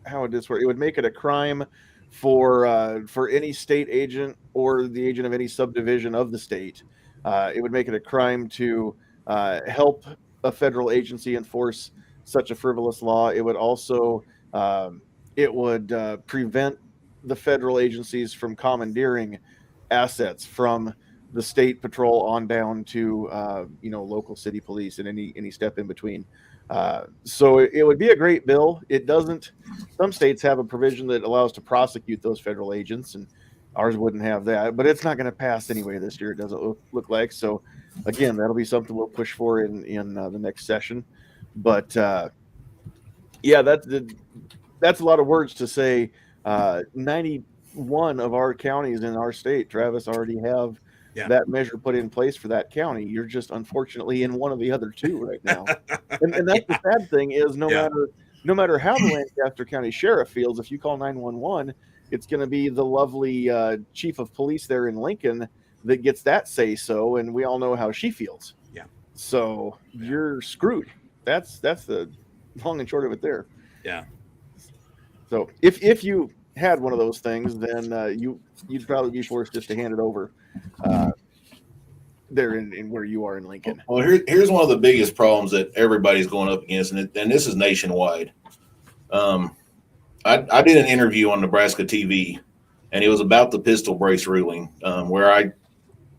how would this work? It would make it a crime for any state agent or the agent of any subdivision of the state. It would make it a crime to help a federal agency enforce such a frivolous law. It would also prevent the federal agencies from commandeering assets from the state patrol on down to local city police and any step in between. So it would be a great bill. It doesn't. Some states have a provision that allows to prosecute those federal agents, and ours wouldn't have that. But it's not going to pass anyway this year. It doesn't look like. So again, that'll be something we'll push for in the next session. But that's a lot of words to say. 91 of our counties in our state, Travis, already have that measure put in place for that county. You're just unfortunately in one of the other two right now. and that's the sad thing is no matter how the Lancaster County Sheriff feels, if you call 911, it's going to be the lovely chief of police there in Lincoln that gets that say so, and we all know how she feels. Yeah. So you're screwed. That's the long and short of it there. Yeah. So if you had one of those things, then you'd probably be forced just to hand it over there in where you are in Lincoln. Well, here's one of the biggest problems that everybody's going up against, and this is nationwide. I did an interview on Nebraska TV, and it was about the pistol brace ruling, where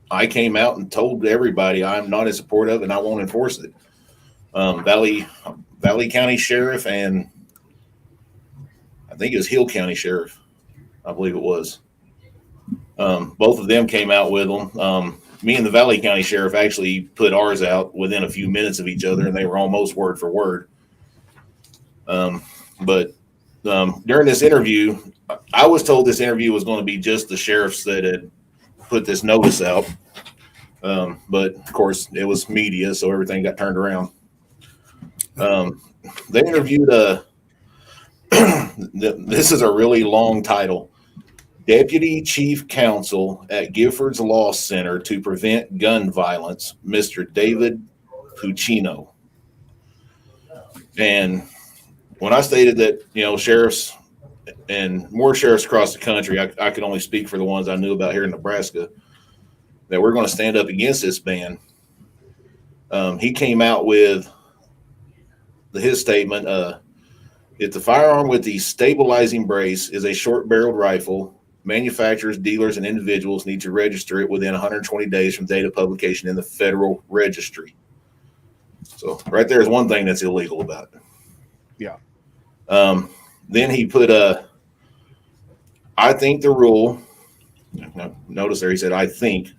I came out and told everybody I'm not in support of it and I won't enforce it. Valley County Sheriff and I think it was Hill County Sheriff, I believe it was. Both of them came out with them. Me and the Valley County Sheriff actually put ours out within a few minutes of each other, and they were almost word for word. But during this interview, I was told this interview was going to be just the sheriffs that had put this notice out. But of course, it was media, so everything got turned around. They interviewed this is a really long title. Deputy Chief Counsel at Giffords Law Center to Prevent Gun Violence, Mr. David Puccino. And when I stated that, sheriffs and more sheriffs across the country, I could only speak for the ones I knew about here in Nebraska, that we're going to stand up against this ban. He came out with his statement, if the firearm with the stabilizing brace is a short-barreled rifle, manufacturers, dealers, and individuals need to register it within 120 days from date of publication in the Federal Registry. So right there is one thing that's illegal about it. Yeah. Then he put I think the rule, notice there he said, I think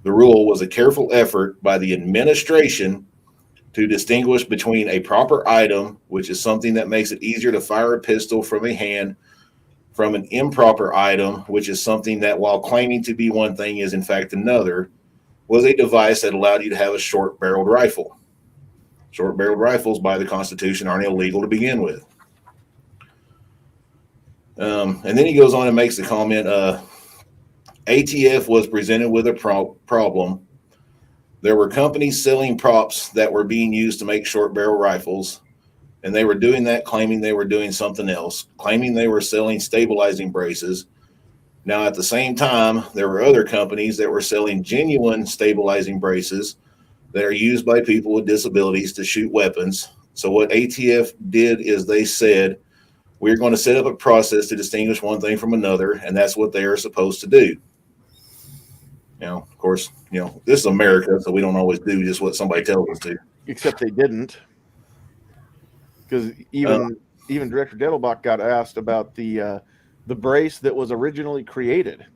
the rule was a careful effort by the administration to distinguish between a proper item, which is something that makes it easier to fire a pistol from a hand, from an improper item, which is something that, while claiming to be one thing, is in fact another, was a device that allowed you to have a short-barreled rifle. Short-barreled rifles by the Constitution aren't illegal to begin with. And then he goes on and makes the comment, ATF was presented with a problem. There were companies selling props that were being used to make short-barrel rifles, and they were doing that claiming they were doing something else, claiming they were selling stabilizing braces. Now, at the same time, there were other companies that were selling genuine stabilizing braces that are used by people with disabilities to shoot weapons. So what ATF did is they said, we're going to set up a process to distinguish one thing from another, and that's what they are supposed to do. Of course, this is America, so we don't always do just what somebody tells us to. Except they didn't. Because even Director Dettelbach got asked about the brace that was originally created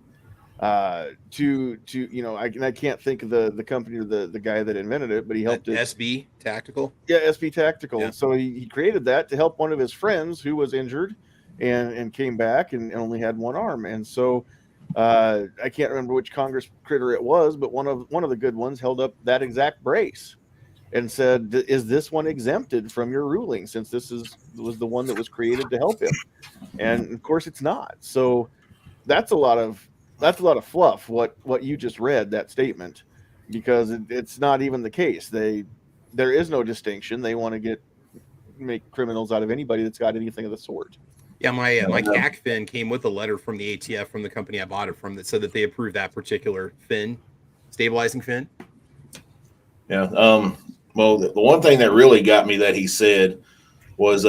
I can't think of the company or the guy that invented it, but he helped it. SB Tactical. Yeah, SB Tactical. Yeah. So he created that to help one of his friends who was injured and came back and only had one arm. And so I can't remember which Congress critter it was, but one of the good ones held up that exact brace and said, is this one exempted from your ruling, since this was the one that was created to help him? And of course it's not. So that's a lot of fluff, what you just read, that statement, because it's not even the case. There is no distinction. They want to make criminals out of anybody that's got anything of the sort. Yeah, my CAC fin came with a letter from the ATF, from the company I bought it from, that said that they approved that particular fin, stabilizing fin. Yeah. Well, the one thing that really got me that he said was,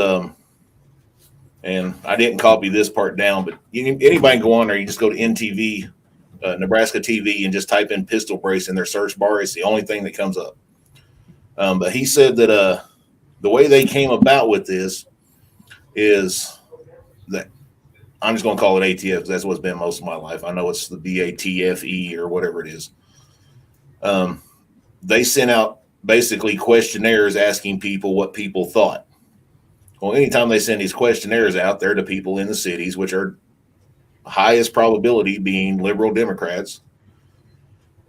and I didn't copy this part down, but anybody can go on there. You just go to NTV, Nebraska TV, and just type in pistol brace in their search bar. It's the only thing that comes up. But he said that the way they came about with this is that, I'm just going to call it ATF because that's what's been most of my life. I know it's the BATFE or whatever it is. They sent out basically questionnaires asking people what people thought. Well, anytime they send these questionnaires out there to people in the cities, which are highest probability being liberal Democrats,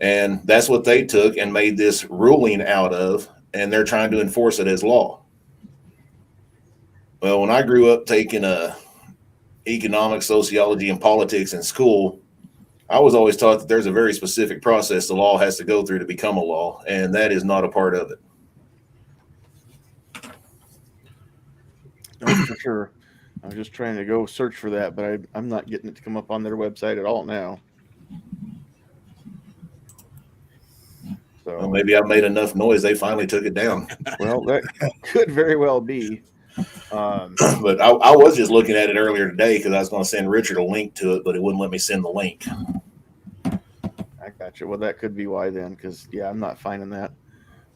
and that's what they took and made this ruling out of, and they're trying to enforce it as law. Well, when I grew up taking economics, sociology, and politics in school, I was always taught that there's a very specific process the law has to go through to become a law, and that is not a part of it. No, for sure. I was just trying to go search for that, but I'm not getting it to come up on their website at all now. So Well, maybe I made enough noise, they finally took it down. well, that could very well be. But I was just looking at it earlier today because I was going to send Richard a link to it, but it wouldn't let me send the link. I got you. Well, that could be why then, because I'm not finding that.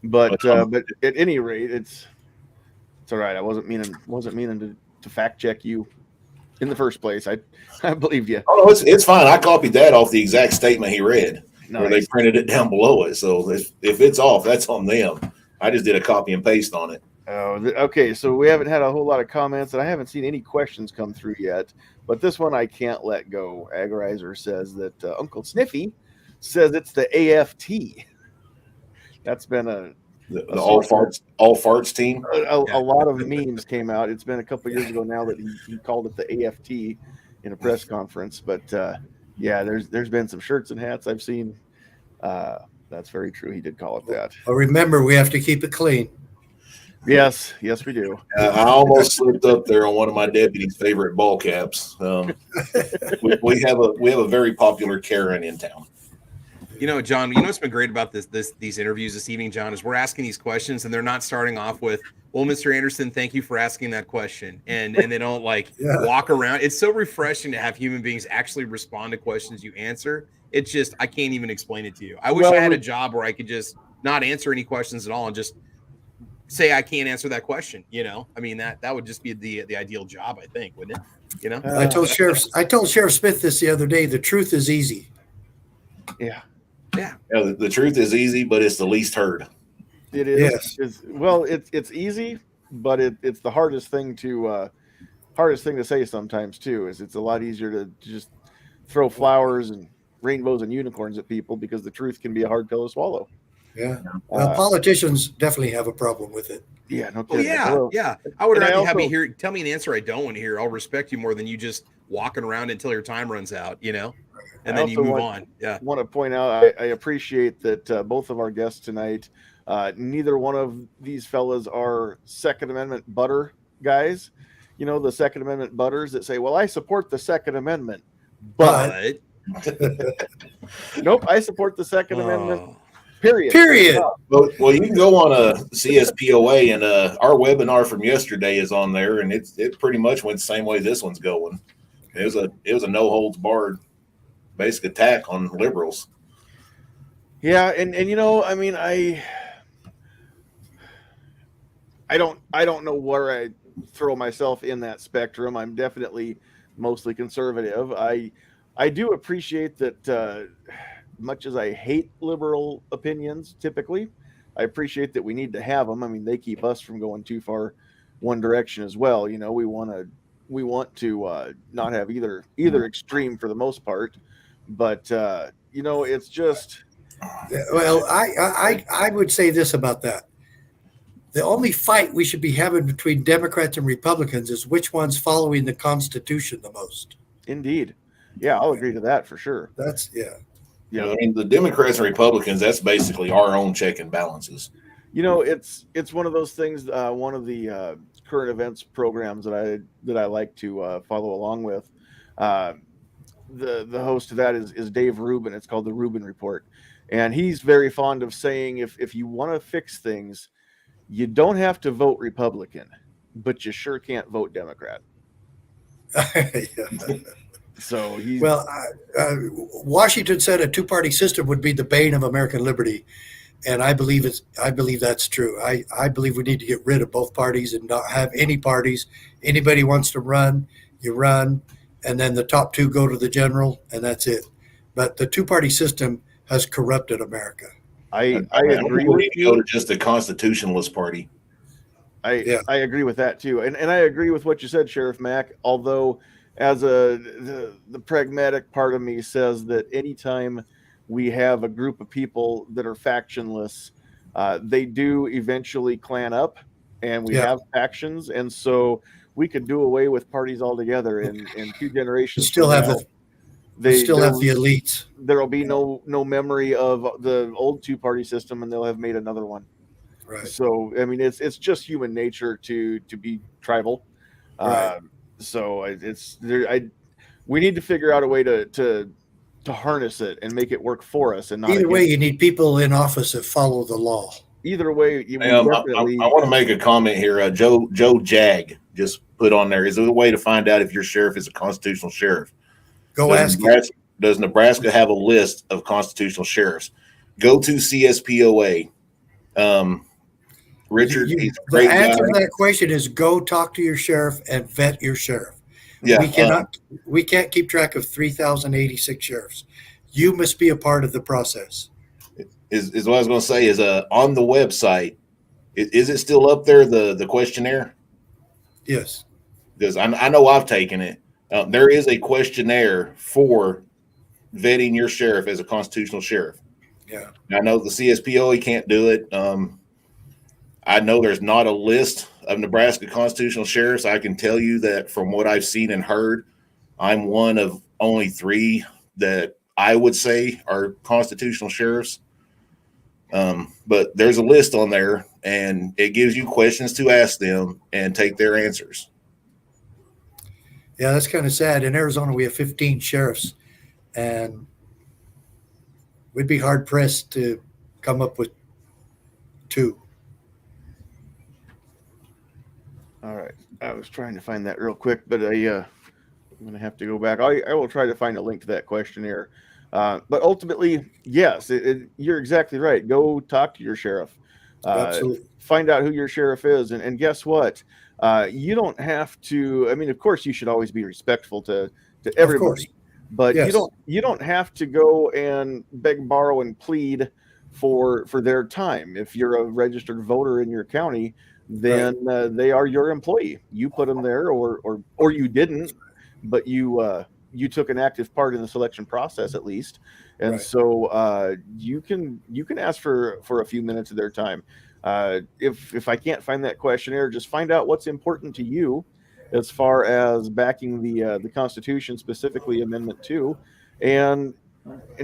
But at any rate, it's all right. I wasn't meaning to fact check you in the first place. I believed you. Oh, it's fine. I copied that off the exact statement he read, where they Nice. printed it down below it. So if it's off, that's on them. I just did a copy and paste on it. Oh, okay. So we haven't had a whole lot of comments, and I haven't seen any questions come through yet. But this one I can't let go. Agorizer says that Uncle Sniffy says it's the AFT. That's been The all farts team. a lot of memes came out. It's been a couple of years ago now that he called it the AFT in a press conference. But there's been some shirts and hats I've seen. That's very true. He did call it that. But remember, we have to keep it clean. Yes, we do. I almost slipped up there on one of my deputy's favorite ball caps. We have a very popular Karen in town. You know, John, what's been great about these interviews this evening, John, is we're asking these questions and they're not starting off with, well, Mr. Anderson, thank you for asking that question. And they don't like walk around. It's so refreshing to have human beings actually respond to questions you answer. It's just, I can't even explain it to you. I wish I had a job where I could just not answer any questions at all and just say I can't answer that question. I mean, that would just be the ideal job, I think, wouldn't it? I told Sheriff Smith this the other day. The truth is easy. Yeah. The truth is easy, but it's the least heard. It is. Yes. It's easy, but it's the hardest thing to say sometimes too. Is it's a lot easier to just throw flowers and rainbows and unicorns at people because the truth can be a hard pill to swallow. Yeah. Well, politicians definitely have a problem with it. Yeah. No kidding. Yeah. I would rather have you here. Tell me an answer I don't want to hear. I'll respect you more than you just walking around until your time runs out. And then you move on. Yeah. Want to point out, I appreciate that both of our guests tonight, neither one of these fellas are Second Amendment butter guys. The Second Amendment butters that say, well, I support the Second Amendment, but nope, I support the Second Amendment. Period. Well, you can go on a CSPOA, and our webinar from yesterday is on there, and it pretty much went the same way this one's going. It was a no holds barred basic attack on liberals. Yeah, and I mean, I don't know where I throw myself in that spectrum. I'm definitely mostly conservative. I do appreciate that much as I hate liberal opinions typically, I appreciate that we need to have them. I mean, they keep us from going too far one direction as well. We want to not have either extreme for the most part. But it's just. Well, I would say this about that. The only fight we should be having between Democrats and Republicans is which one's following the Constitution the most. Indeed. Yeah, I'll agree to that for sure. I mean, the Democrats and Republicans, that's basically our own check and balances. It's one of those things. One of the current events programs that I like to follow along with. The host of that is Dave Rubin. It's called the Rubin Report, and he's very fond of saying if you want to fix things, you don't have to vote Republican, but you sure can't vote Democrat. So Washington said a two-party system would be the bane of American liberty, and I believe that's true. I believe we need to get rid of both parties and not have any parties. Anybody wants to run, you run, and then the top two go to the general, and that's it. But the two-party system has corrupted America. I agree with you. Go to just a constitutionalist party. I agree with that too, and I agree with what you said, Sheriff Mack. Although, as the pragmatic part of me says that anytime we have a group of people that are factionless, they do eventually clan up, and we have factions, and so we could do away with parties altogether in 2 generations. Still have the elites. There will be no memory of the old 2-party system, and they'll have made another one. Right. So I mean, it's just human nature to be tribal. Right. So we need to figure out a way to harness it and make it work for us. And not either way, you need people in office that follow the law. Either way, I want to make a comment here. Joe Jag just put on there. Is there a way to find out if your sheriff is a constitutional sheriff? Does Nebraska have a list of constitutional sheriffs? Go to CSPOA. Richard, he's a great the answer guy. to that question is go talk to your sheriff and vet your sheriff. Yeah, we can't keep track of 3,086 sheriffs. You must be a part of the process. Is what I was going to say is on the website. Is it still up there, the questionnaire? Yes, because I know I've taken it. There is a questionnaire for vetting your sheriff as a constitutional sheriff. Yeah, I know the CSPOA can't do it. I know there's not a list of Nebraska constitutional sheriffs. I can tell you that from what I've seen and heard, I'm one of only 3 that I would say are constitutional sheriffs. But there's a list on there, and it gives you questions to ask them and take their answers. Yeah, that's kind of sad. In Arizona, we have 15 sheriffs, and we'd be hard pressed to come up with 2. All right. I was trying to find that real quick, but I'm going to have to go back. I will try to find a link to that questionnaire. But ultimately, yes, you're exactly right. Go talk to your sheriff. Absolutely. Find out who your sheriff is. And guess what? You don't have to. I mean, of course, you should always be respectful to everybody. But Yes. you don't have to go and beg, borrow, and plead for their time. If you're a registered voter in your county, then they are your employee. You put them there, or you didn't, but you took an active part in the selection process at least, and so you can ask for a few minutes of their time. If I can't find that questionnaire, just find out what's important to you as far as backing the Constitution, specifically Amendment 2, and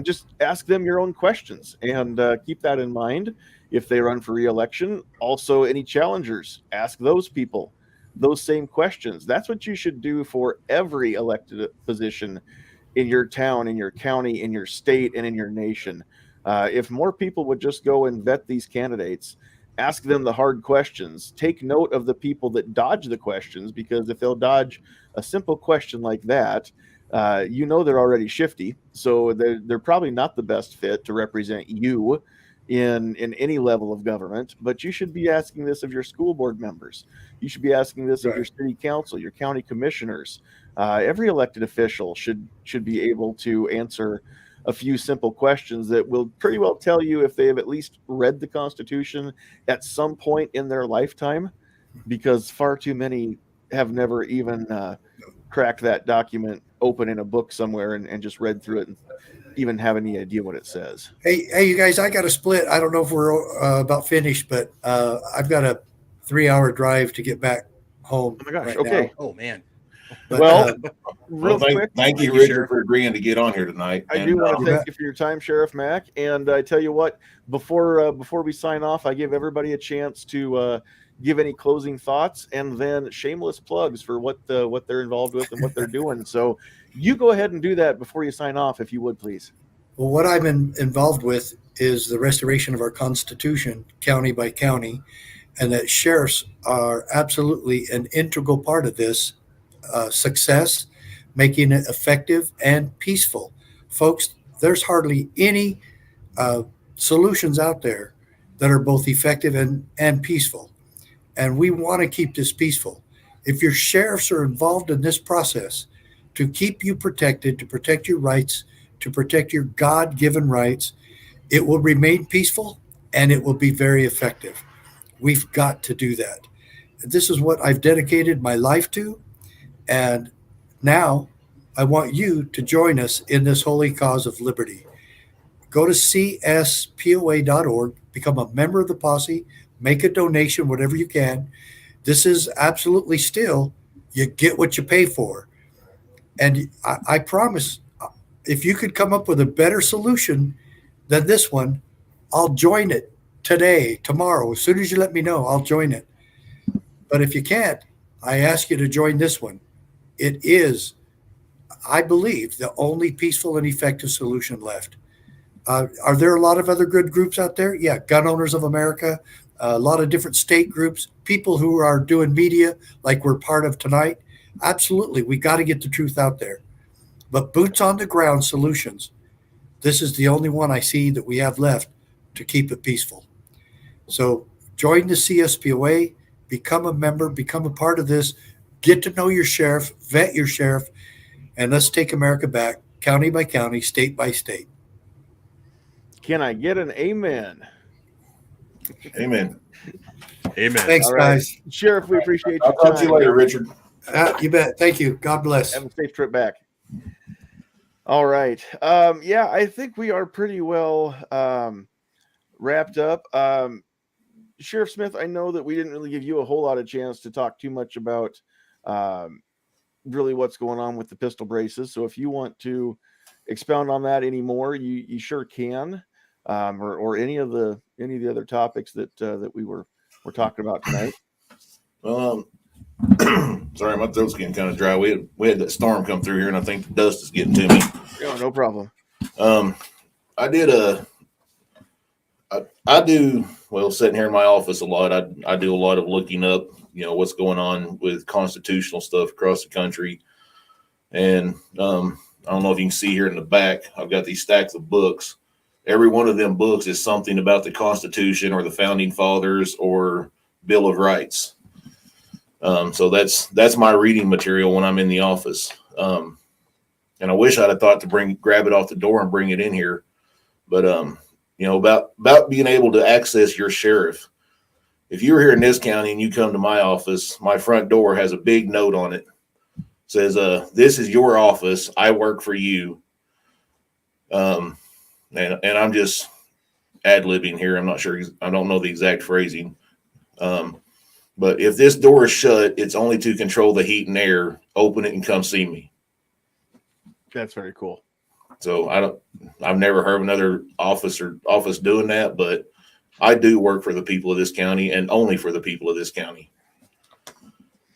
just ask them your own questions, and keep that in mind. If they run for re-election, also any challengers, ask those people those same questions. That's what you should do for every elected position in your town, in your county, in your state, and in your nation. If more people would just go and vet these candidates, ask them the hard questions, take note of the people that dodge the questions, because if they'll dodge a simple question like that, they're already shifty, so they're probably not the best fit to represent you in any level of government. But you should be asking this of your school board members. You should be asking this of your city council, your county commissioners. Every elected official should be able to answer a few simple questions that will pretty well tell you if they have at least read the Constitution at some point in their lifetime, because far too many have never even cracked that document open in a book somewhere and just read through it and even have any idea what it says. Hey, you guys, I got to split. I don't know if we're about finished, but I've got a 3-hour drive to get back home. Oh my gosh. Right Okay. now. Oh man. But, Real quick, thank you, Richard, for agreeing to get on here tonight. I do want to thank you for your time, Sheriff Mack. And I tell you what, before we sign off, I give everybody a chance to give any closing thoughts and then shameless plugs for what they're involved with and what they're doing. So you go ahead and do that before you sign off, if you would, please. Well, what I'm involved with is the restoration of our Constitution, county by county, and that sheriffs are absolutely an integral part of this success, making it effective and peaceful. Folks, there's hardly any solutions out there that are both effective and peaceful. And we want to keep this peaceful. If your sheriffs are involved in this process to keep you protected, to protect your rights, to protect your God-given rights, it will remain peaceful and it will be very effective. We've got to do that. This is what I've dedicated my life to. And now I want you to join us in this holy cause of liberty. Go to cspoa.org, become a member of the posse, make a donation, whatever you can. This is absolutely still, you get what you pay for. And I promise, if you could come up with a better solution than this one, I'll join it today, tomorrow. As soon as you let me know, I'll join it. But if you can't, I ask you to join this one. It is, I believe, the only peaceful and effective solution left. Are there a lot of other good groups out there? Yeah, Gun Owners of America, a lot of different state groups, people who are doing media like we're part of tonight. Absolutely, we got to get the truth out there. But boots on the ground solutions, this is the only one I see that we have left to keep it peaceful. So join the CSPOA, become a member, become a part of this, get to know your sheriff, vet your sheriff, and let's take America back, county by county, state by state. Can I get an amen? Amen. Amen. Thanks, All right. guys. Sheriff, we appreciate I'll your talk time. to you later, Richard. You bet. Thank you. God bless. Have a safe trip back. All right. I think we are pretty well wrapped up. Sheriff Smith, I know that we didn't really give you a whole lot of chance to talk too much about really what's going on with the pistol braces. So if you want to expound on that anymore, you sure can, or any of the other topics that we were talking about tonight. Sorry, my throat's getting kind of dry. We had that storm come through here, and I think the dust is getting to me. No problem. I did I do, well, sitting here in my office a lot. I do a lot of looking up, what's going on with constitutional stuff across the country. And I don't know if you can see here in the back, I've got these stacks of books. Every one of them books is something about the Constitution or the Founding Fathers or Bill of Rights. So that's my reading material when I'm in the office. And I wish I'd have thought to grab it off the door and bring it in here. But about being able to access your sheriff. If you're here in this county and you come to my office, my front door has a big note on it. Says, this is your office. I work for you. And I'm just ad-libbing here. I'm not sure. I don't know the exact phrasing. But if this door is shut, it's only to control the heat and air. Open it and come see me. That's very cool. So I've never heard of another office doing that, but I do work for the people of this county and only for the people of this county.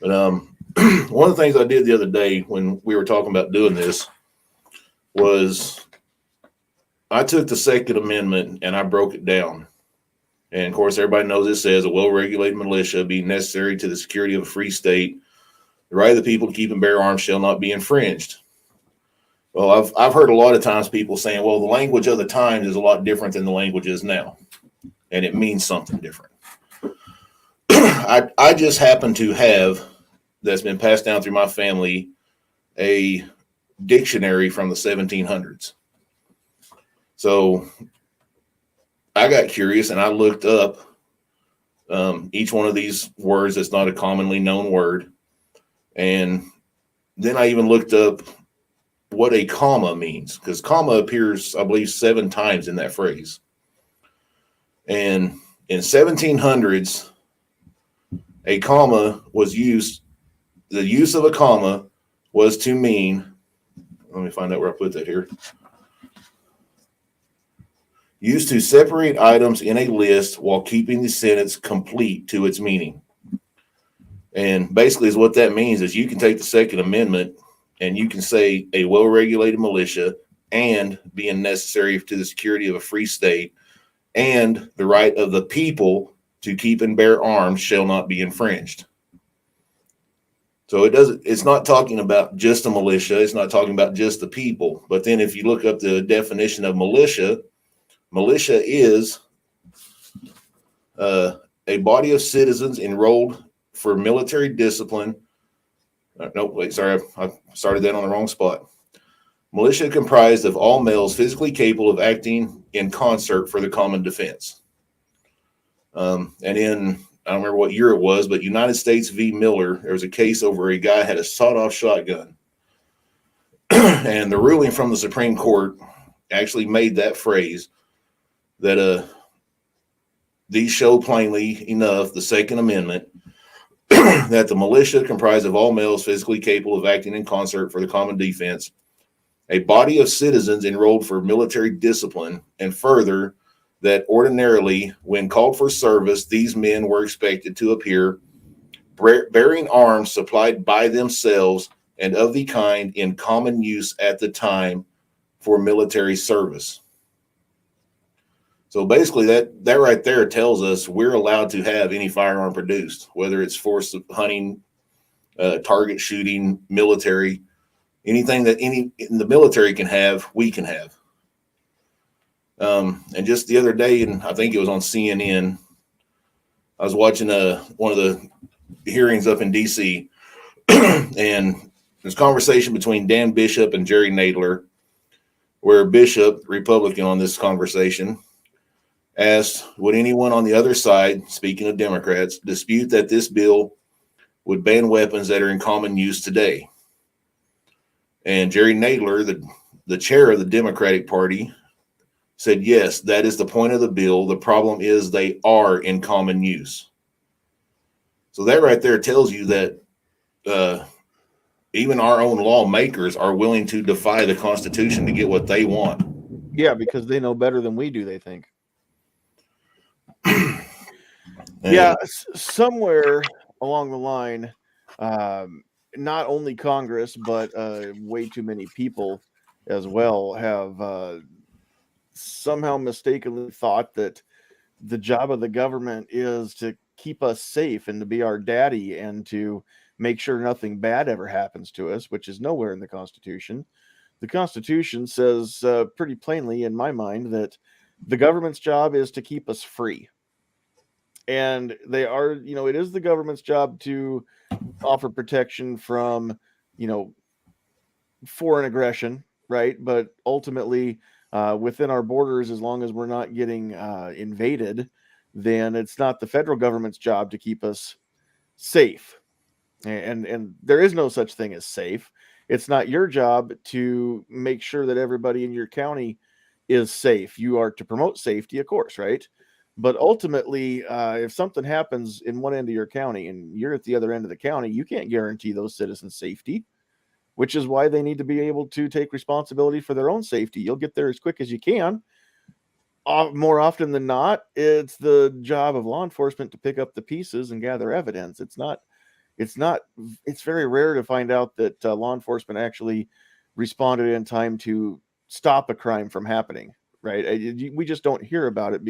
But one of the things I did the other day when we were talking about doing this was I took the Second Amendment and I broke it down. And of course, everybody knows it says a well-regulated militia being necessary to the security of a free state. The right of the people to keep and bear arms shall not be infringed. Well, I've heard a lot of times people saying, well, the language of the times is a lot different than the language is now. And it means something different. I just happen to have, that's been passed down through my family, a dictionary from the 1700s. So I got curious and I looked up each one of these words that's not a commonly known word. And then I even looked up what a comma means, because comma appears, I believe, 7 times in that phrase. And in 1700s, a comma was used. The use of a comma was to mean, let me find out where I put that here. Used to separate items in a list while keeping the sentence complete to its meaning. And basically is what that means is you can take the Second Amendment and you can say a well-regulated militia and being necessary to the security of a free state and the right of the people to keep and bear arms shall not be infringed. So it's not talking about just a militia. It's not talking about just the people. But then if you look up the definition of militia is a body of citizens enrolled for military discipline. No, wait, sorry, I started that on the wrong spot. Militia comprised of all males physically capable of acting in concert for the common defense. And in, I don't remember what year it was, but United States v. Miller, there was a case over a guy had a sawed-off shotgun. And the ruling from the Supreme Court actually made that phrase that these show plainly enough the Second Amendment that the militia comprised of all males physically capable of acting in concert for the common defense, a body of citizens enrolled for military discipline, and further, that ordinarily, when called for service, these men were expected to appear bearing arms supplied by themselves and of the kind in common use at the time for military service. So basically that right there tells us we're allowed to have any firearm produced, whether it's force hunting, target shooting, military, anything that any in the military can have, we can have. And just the other day, and I think it was on CNN, I was watching one of the hearings up in DC, and there's conversation between Dan Bishop and Jerry Nadler, where Bishop, Republican on this conversation, asked, would anyone on the other side, speaking of Democrats, dispute that this bill would ban weapons that are in common use today? And Jerry Nadler, the chair of the Democratic Party, said, yes, that is the point of the bill. The problem is they are in common use. So that right there tells you that even our own lawmakers are willing to defy the Constitution to get what they want. Yeah, because they know better than we do, they think. Yeah, somewhere along the line, not only Congress, but way too many people as well have somehow mistakenly thought that the job of the government is to keep us safe and to be our daddy and to make sure nothing bad ever happens to us, which is nowhere in the Constitution. The Constitution says pretty plainly, in my mind, that the government's job is to keep us free. And they are, it is the government's job to offer protection from, foreign aggression, right? But ultimately, within our borders, as long as we're not getting invaded, then it's not the federal government's job to keep us safe. And there is no such thing as safe. It's not your job to make sure that everybody in your county is safe. You are to promote safety, of course, right? But ultimately, if something happens in one end of your county and you're at the other end of the county, you can't guarantee those citizens' safety, which is why they need to be able to take responsibility for their own safety. You'll get there as quick as you can. More often than not, it's the job of law enforcement to pick up the pieces and gather evidence. It's very rare to find out that law enforcement actually responded in time to stop a crime from happening, right? We just don't hear about it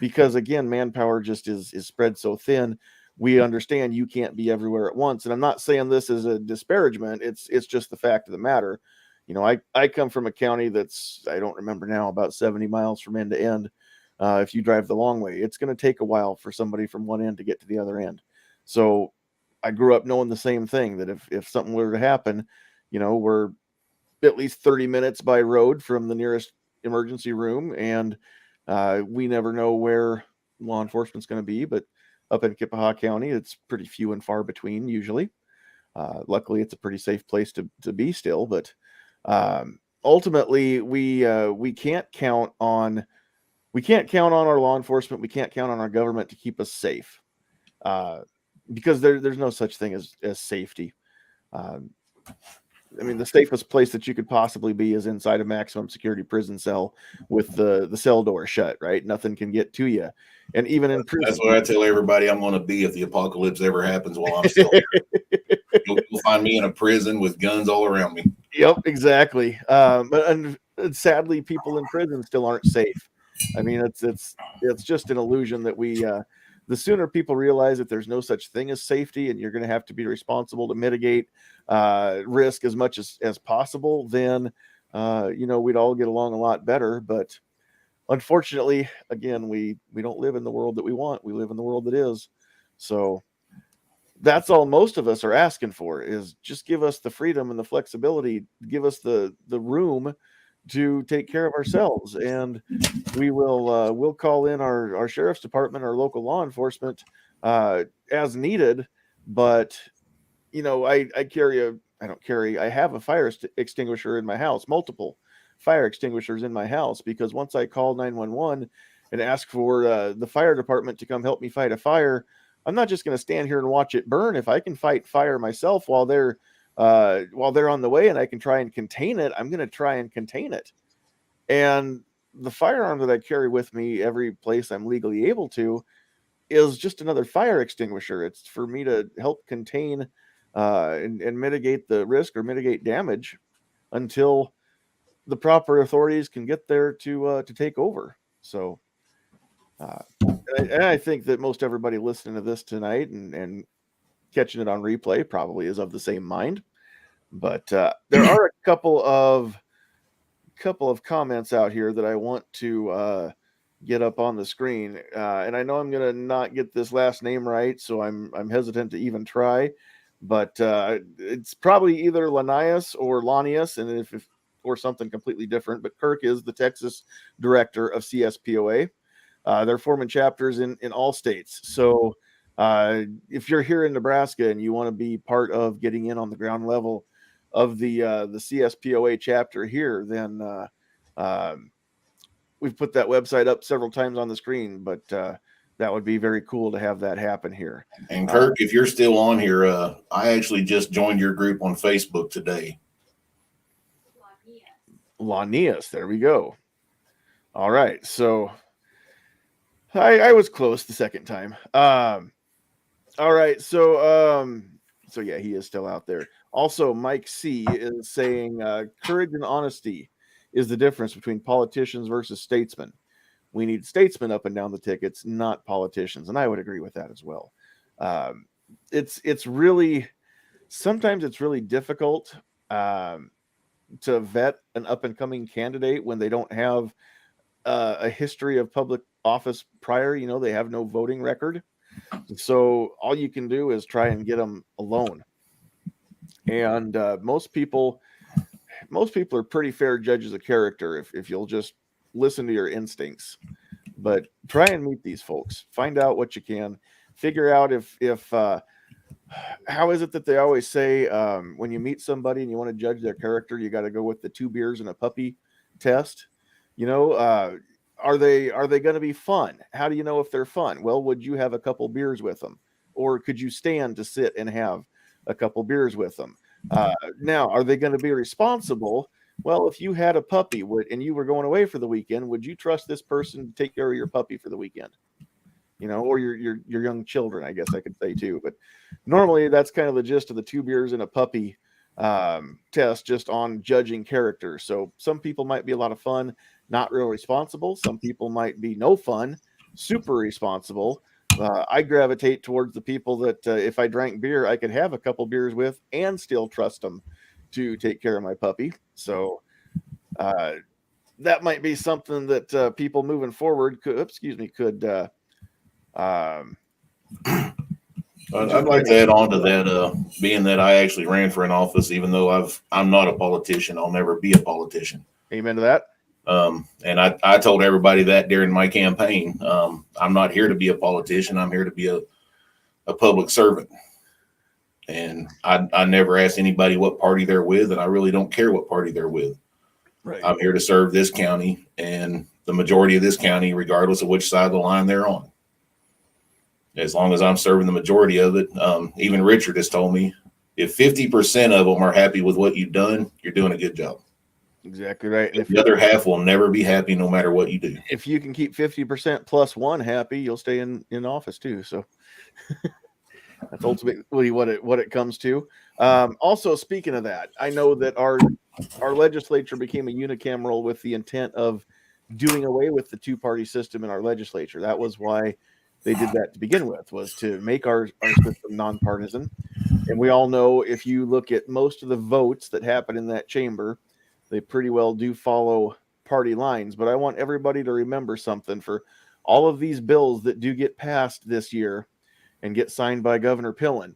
because again, manpower just is spread so thin. We understand you can't be everywhere at once. And I'm not saying this as a disparagement. It's just the fact of the matter. I come from a county that's, I don't remember now, about 70 miles from end to end. If you drive the long way, it's going to take a while for somebody from one end to get to the other end. So I grew up knowing the same thing, that if something were to happen, we're at least 30 minutes by road from the nearest emergency room. And we never know where law enforcement's going to be, but up in Kippahaw County, it's pretty few and far between usually. Luckily, it's a pretty safe place to be still, but ultimately, we can't count on our law enforcement. We can't count on our government to keep us safe, because there's no such thing as safety. The safest place that you could possibly be is inside a maximum security prison cell with the cell door shut, right? Nothing can get to you. And even in prison, that's what I tell everybody I'm going to be if the apocalypse ever happens while I'm still here. You'll find me in a prison with guns all around me. Yep, exactly. But sadly, people in prison still aren't safe. It's just an illusion that the sooner people realize that there's no such thing as safety and you're going to have to be responsible to mitigate risk as much as possible, then we'd all get along a lot better. But unfortunately, again, we don't live in the world that we want. We live in the world that is. So that's all most of us are asking for, is just give us the freedom and the flexibility, give us the room to take care of ourselves, and we'll call in our sheriff's department, our local law enforcement as needed. But I have a fire extinguisher in my house, multiple fire extinguishers in my house, because once I call 911 and ask for the fire department to come help me fight a fire, I'm not just going to stand here and watch it burn. If I can fight fire myself while they're on the way and I can try and contain it, I'm going to try and contain it. And the firearm that I carry with me every place I'm legally able to is just another fire extinguisher. It's for me to help contain and mitigate the risk or mitigate damage until the proper authorities can get there to take over. So and I think that most everybody listening to this tonight and catching it on replay probably is of the same mind. But there are a couple of comments out here that I want to get up on the screen, and I know I'm going to not get this last name right, so I'm hesitant to even try. But it's probably either Lanius or Lanius, and if or something completely different. But Kirk is the Texas director of CSPOA. They're forming chapters in all states. So if you're here in Nebraska and you want to be part of getting in on the ground level of the CSPOA chapter here, then we've put that website up several times on the screen, but that would be very cool to have that happen here. And Kirk, if you're still on here, I actually just joined your group on Facebook today. Lanius, there we go. All right, so I was close the second time. All right, so yeah, he is still out there. Also, Mike C is saying courage and honesty is the difference between politicians versus statesmen. We need statesmen up and down the tickets, not politicians. And I would agree with that as well. It's really, sometimes it's really difficult to vet an up and coming candidate when they don't have a history of public office prior. You know, they have no voting record. So all you can do is try and get them alone. And most people are pretty fair judges of character if you'll just listen to your instincts. But try and meet these folks. Find out what you can. Figure out if how is it that they always say when you meet somebody and you want to judge their character, you got to go with the 2 beers and a puppy test. You know, are they going to be fun? How do you know if they're fun? Well, would you have a couple beers with them, or could you stand to sit and have a couple beers with them? Now, are they going to be responsible? Well, if you had a puppy and you were going away for the weekend, would you trust this person to take care of your puppy for the weekend? You know, or your young children, I guess I could say too. But normally that's kind of the gist of the 2 beers and a puppy test, just on judging character. So some people might be a lot of fun, not real responsible. Some people might be no fun, super responsible. I gravitate towards the people that if I drank beer, I could have a couple beers with and still trust them to take care of my puppy. So that might be something that people moving forward could I'd like to add on to that, being that I actually ran for an office, even though I'm not a politician, I'll never be a politician. Amen to that. And I told everybody that during my campaign. I'm not here to be a politician. I'm here to be a public servant. And I never asked anybody what party they're with, and I really don't care what party they're with. Right. I'm here to serve this county and the majority of this county, regardless of which side of the line they're on. As long as I'm serving the majority of it, even Richard has told me, if 50% of them are happy with what you've done, you're doing a good job. Exactly right. And if the other half will never be happy no matter what you do. If you can keep 50% plus 1 happy, you'll stay in office too. So that's ultimately what it comes to. Also, speaking of that, I know that our legislature became a unicameral with the intent of doing away with the 2-party system in our legislature. That was why they did that to begin with, was to make our system nonpartisan. And we all know, if you look at most of the votes that happen in that chamber, they pretty well do follow party lines. But I want everybody to remember something for all of these bills that do get passed this year and get signed by Governor Pillen,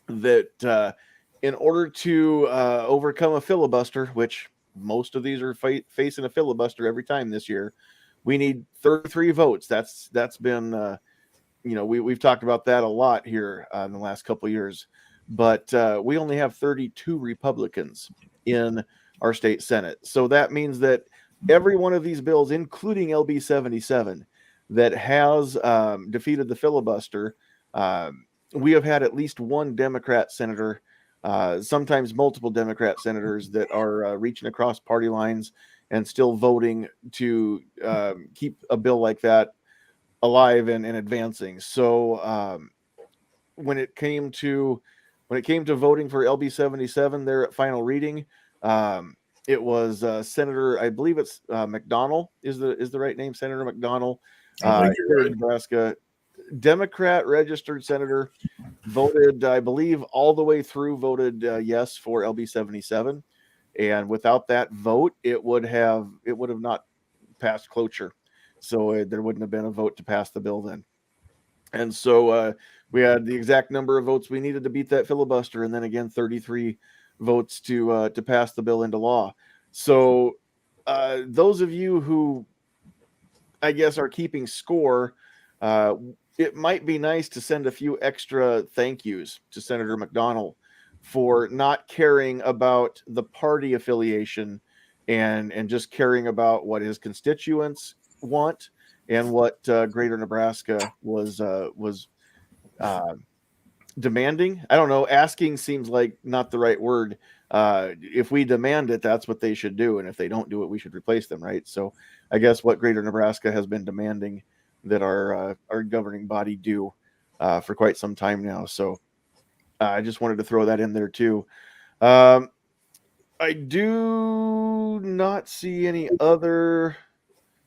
that in order to overcome a filibuster, which most of these are facing a filibuster every time this year, we need 33 votes. That's been, we've talked about that a lot here in the last couple of years, but we only have 32 Republicans in our state Senate. So that means that every one of these bills, including LB 77, that has defeated the filibuster, we have had at least one Democrat senator, sometimes multiple Democrat senators, that are reaching across party lines and still voting to keep a bill like that alive and advancing. So when it came to voting for LB 77 there at final reading, it was Senator, I believe it's McDonnell is the right name, Senator McDonnell, here in Nebraska, Democrat registered senator, voted, I believe, all the way through, voted yes for LB 77. And without that vote, it would have not passed cloture. So there wouldn't have been a vote to pass the bill then. And so we had the exact number of votes we needed to beat that filibuster, and then again 33 votes to pass the bill into law. So those of you who, I guess, are keeping score, it might be nice to send a few extra thank yous to Senator McDonnell for not caring about the party affiliation and just caring about what his constituents want and what Greater Nebraska was demanding. I don't know. Asking seems like not the right word. If we demand it, that's what they should do. And if they don't do it, we should replace them, right? So I guess what Greater Nebraska has been demanding that our governing body do for quite some time now. So I just wanted to throw that in there too. I do not see any other.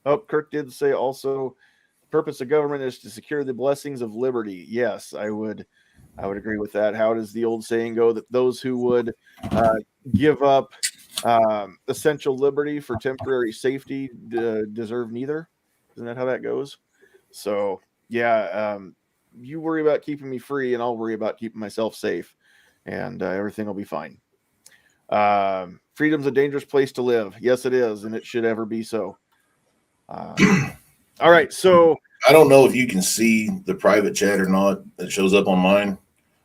Oh, Kirk did say also, purpose of government is to secure the blessings of liberty. Yes, I would agree with that. How does the old saying go? That those who would give up essential liberty for temporary safety deserve neither. Isn't that how that goes? So yeah, you worry about keeping me free, and I'll worry about keeping myself safe, and everything will be fine. Freedom's a dangerous place to live. Yes, it is, and it should ever be so. All right, so I don't know if you can see the private chat or not. That shows up on mine.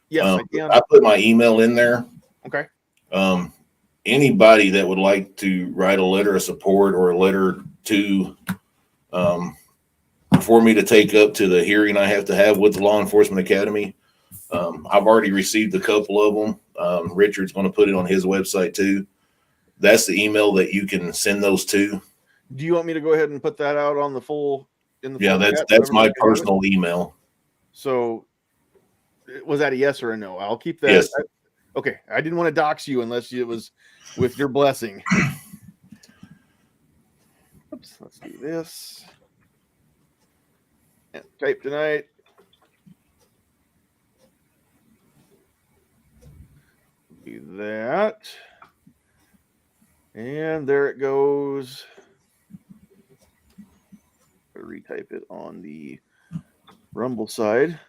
yes, I can. I put my email in there. Okay. Anybody that would like to write a letter of support or a letter to for me to take up to the hearing I have to have with the Law Enforcement Academy, I've already received a couple of them. Richard's going to put it on his website too. That's the email that you can send those to. Do you want me to go ahead and put that out on the full? Yeah, that's my personal email. So, was that a yes or a no? I'll keep that. Yes. Okay, I didn't want to dox you unless it was with your blessing. Oops, let's do this. And type tonight. Do that. And there it goes. Retype it on the Rumble side.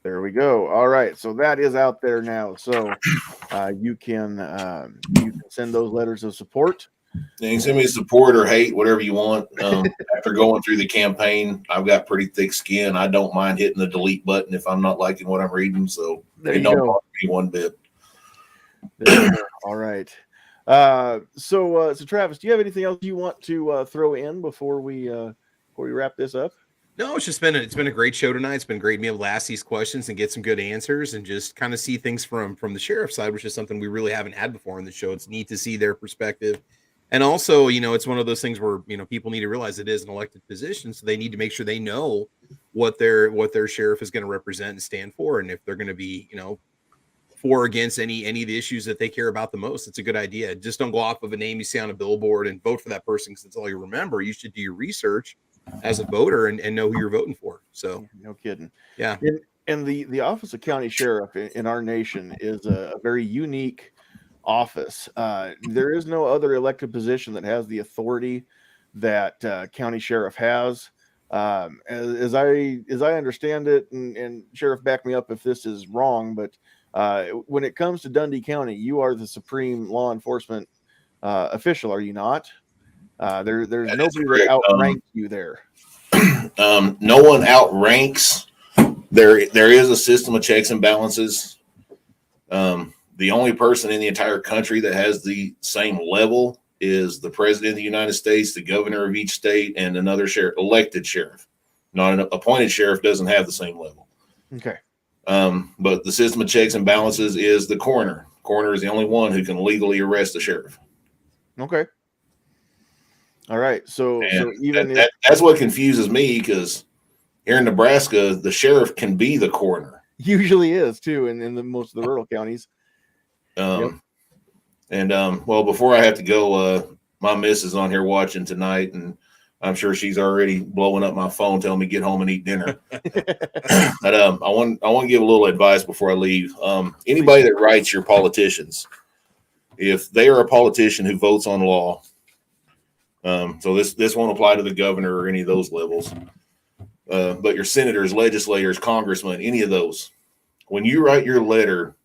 There we go. All right, so that is out there now. So you can send those letters of support. You can send me support or hate, whatever you want. After going through the campaign, I've got pretty thick skin. I don't mind hitting the delete button if I'm not liking what I'm reading. So it don't bother me one bit. All right. So Travis, do you have anything else you want to throw in before we wrap this up? No, it's been a great show tonight. It's been great being able to ask these questions and get some good answers and just kind of see things from the sheriff's side, which is something we really haven't had before in the show. It's neat to see their perspective. And also, it's one of those things where, people need to realize it is an elected position. So they need to make sure they know what their sheriff is going to represent and stand for. And if they're going to be, for or against any of the issues that they care about the most, it's a good idea. Just don't go off of a name you see on a billboard and vote for that person because that's all you remember. You should do your research as a voter and know who you're voting for. So no kidding. Yeah. And the office of county sheriff in our nation is a very unique office. There is no other elected position that has the authority that county sheriff has. As I understand it, and sheriff, back me up if this is wrong, but when it comes to Dundy County, you are the supreme law enforcement official, are you not? There's nobody that outranks you there. No one outranks. There is a system of checks and balances. The only person in the entire country that has the same level is the president of the United States, the governor of each state, and another elected sheriff. Not an appointed sheriff doesn't have the same level. Okay. But the system of checks and balances is the coroner. Coroner is the only one who can legally arrest the sheriff. Okay. All right. So even that's what confuses me, because here in Nebraska, the sheriff can be the coroner. Usually is too, in most of the rural counties. Yep. And well, before I have to go, my miss is on here watching tonight, and I'm sure she's already blowing up my phone, telling me to get home and eat dinner. But I want to give a little advice before I leave. Anybody that writes your politicians, if they are a politician who votes on law, so this won't apply to the governor or any of those levels, but your senators, legislators, congressmen, any of those, when you write your letter,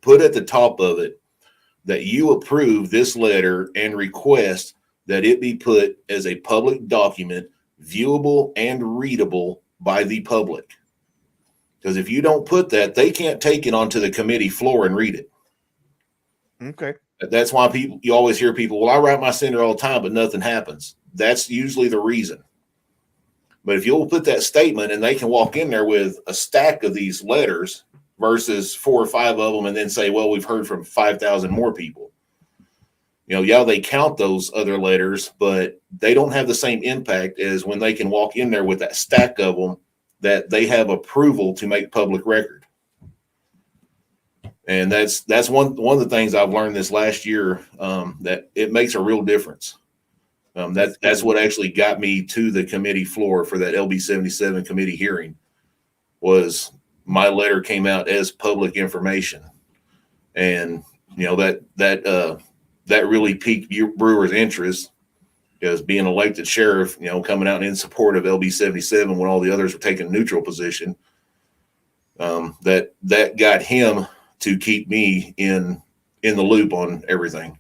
put at the top of it that you approve this letter and request that it be put as a public document, viewable and readable by the public. Because if you don't put that, they can't take it onto the committee floor and read it. Okay. That's why you always hear people, well, I write my senator all the time, but nothing happens. That's usually the reason. But if you'll put that statement and they can walk in there with a stack of these letters versus 4 or 5 of them and then say, well, we've heard from 5,000 more people. Yeah, they count those other letters, but they don't have the same impact as when they can walk in there with that stack of them that they have approval to make public record. And that's one of the things I've learned this last year, that it makes a real difference. That's what actually got me to the committee floor for that LB 77 committee hearing. Was my letter came out as public information, and that really piqued Brewer's interest, because being elected sheriff, coming out in support of LB 77 when all the others were taking a neutral position, that got him to keep me in the loop on everything.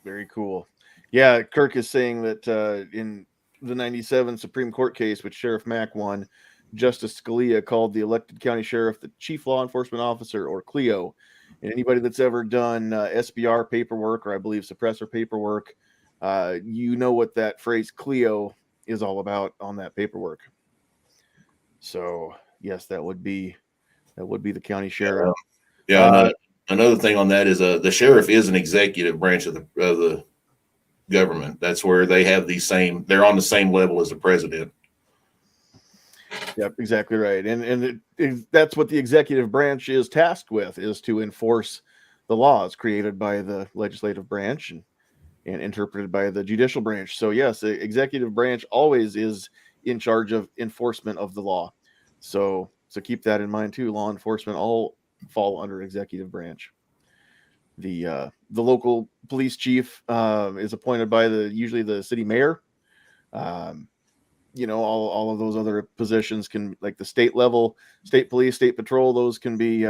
Very cool. Yeah, Kirk is saying that in the 97 Supreme Court case, which Sheriff Mack won, Justice Scalia called the elected county sheriff the chief law enforcement officer, or CLEO. And anybody that's ever done SBR paperwork, or I believe suppressor paperwork, what that phrase CLEO is all about on that paperwork. So yes, that would be the county sheriff. Another thing on that is the sheriff is an executive branch of the government. That's where they have they're on the same level as the president. Yep, exactly right. And that's what the executive branch is tasked with, is to enforce the laws created by the legislative branch and interpreted by the judicial branch. So yes, the executive branch always is in charge of enforcement of the law. So keep that in mind too. Law enforcement all fall under executive branch. The local police chief is appointed by usually the city mayor. All of those other positions can, like the state level, state police, state patrol, those can be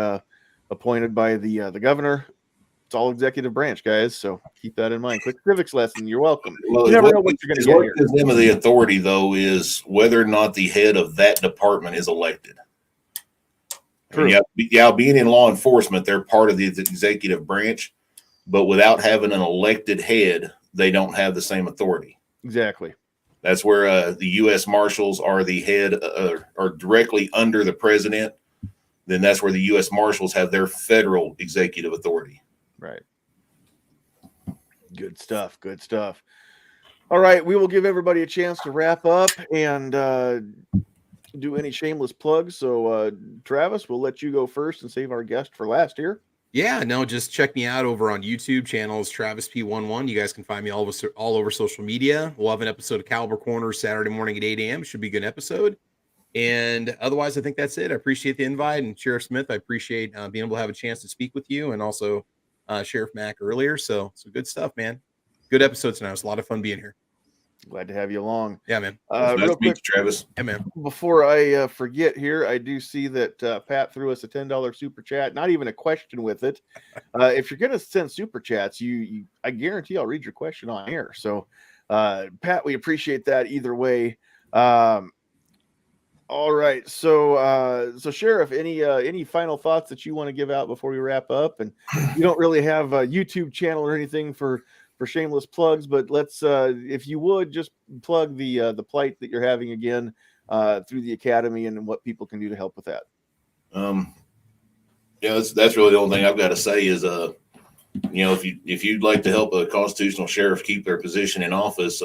appointed by the governor. It's all executive branch, guys. So keep that in mind. Quick civics lesson. You're welcome. Well, you never know what you're going to get here. What gives them the authority, though, is whether or not the head of that department is elected. True. Being in law enforcement, they're part of the executive branch, but without having an elected head, they don't have the same authority. Exactly. That's where the U.S. Marshals are the head, are directly under the president. Then that's where the U.S. Marshals have their federal executive authority. Right. Good stuff. Good stuff. All right. We will give everybody a chance to wrap up and do any shameless plugs. So, Travis, we'll let you go first and save our guest for last here. Yeah, no, just check me out over on YouTube. Channels Travis P11. You guys can find me all over social media. We'll have an episode of Caliber Corner Saturday morning at 8 a.m. Should be a good episode. And otherwise, I think that's it. I appreciate the invite. And Sheriff Smith, I appreciate being able to have a chance to speak with you, and also Sheriff Mack earlier. So good stuff, man. Good episode tonight. It was a lot of fun being here. Glad to have you along. Yeah, man. Real quick, Travis. Yeah, man. Before I forget here, I do see that Pat threw us a $10 super chat. Not even a question with it. If you're going to send super chats, I guarantee I'll read your question on air. So, Pat, we appreciate that either way. All right. So Sheriff, any final thoughts that you want to give out before we wrap up? And you don't really have a YouTube channel or anything for shameless plugs, but let's if you would just plug the plight that you're having again through the academy and what people can do to help with that. That's really the only thing I've got to say is if you'd like to help a constitutional sheriff keep their position in office,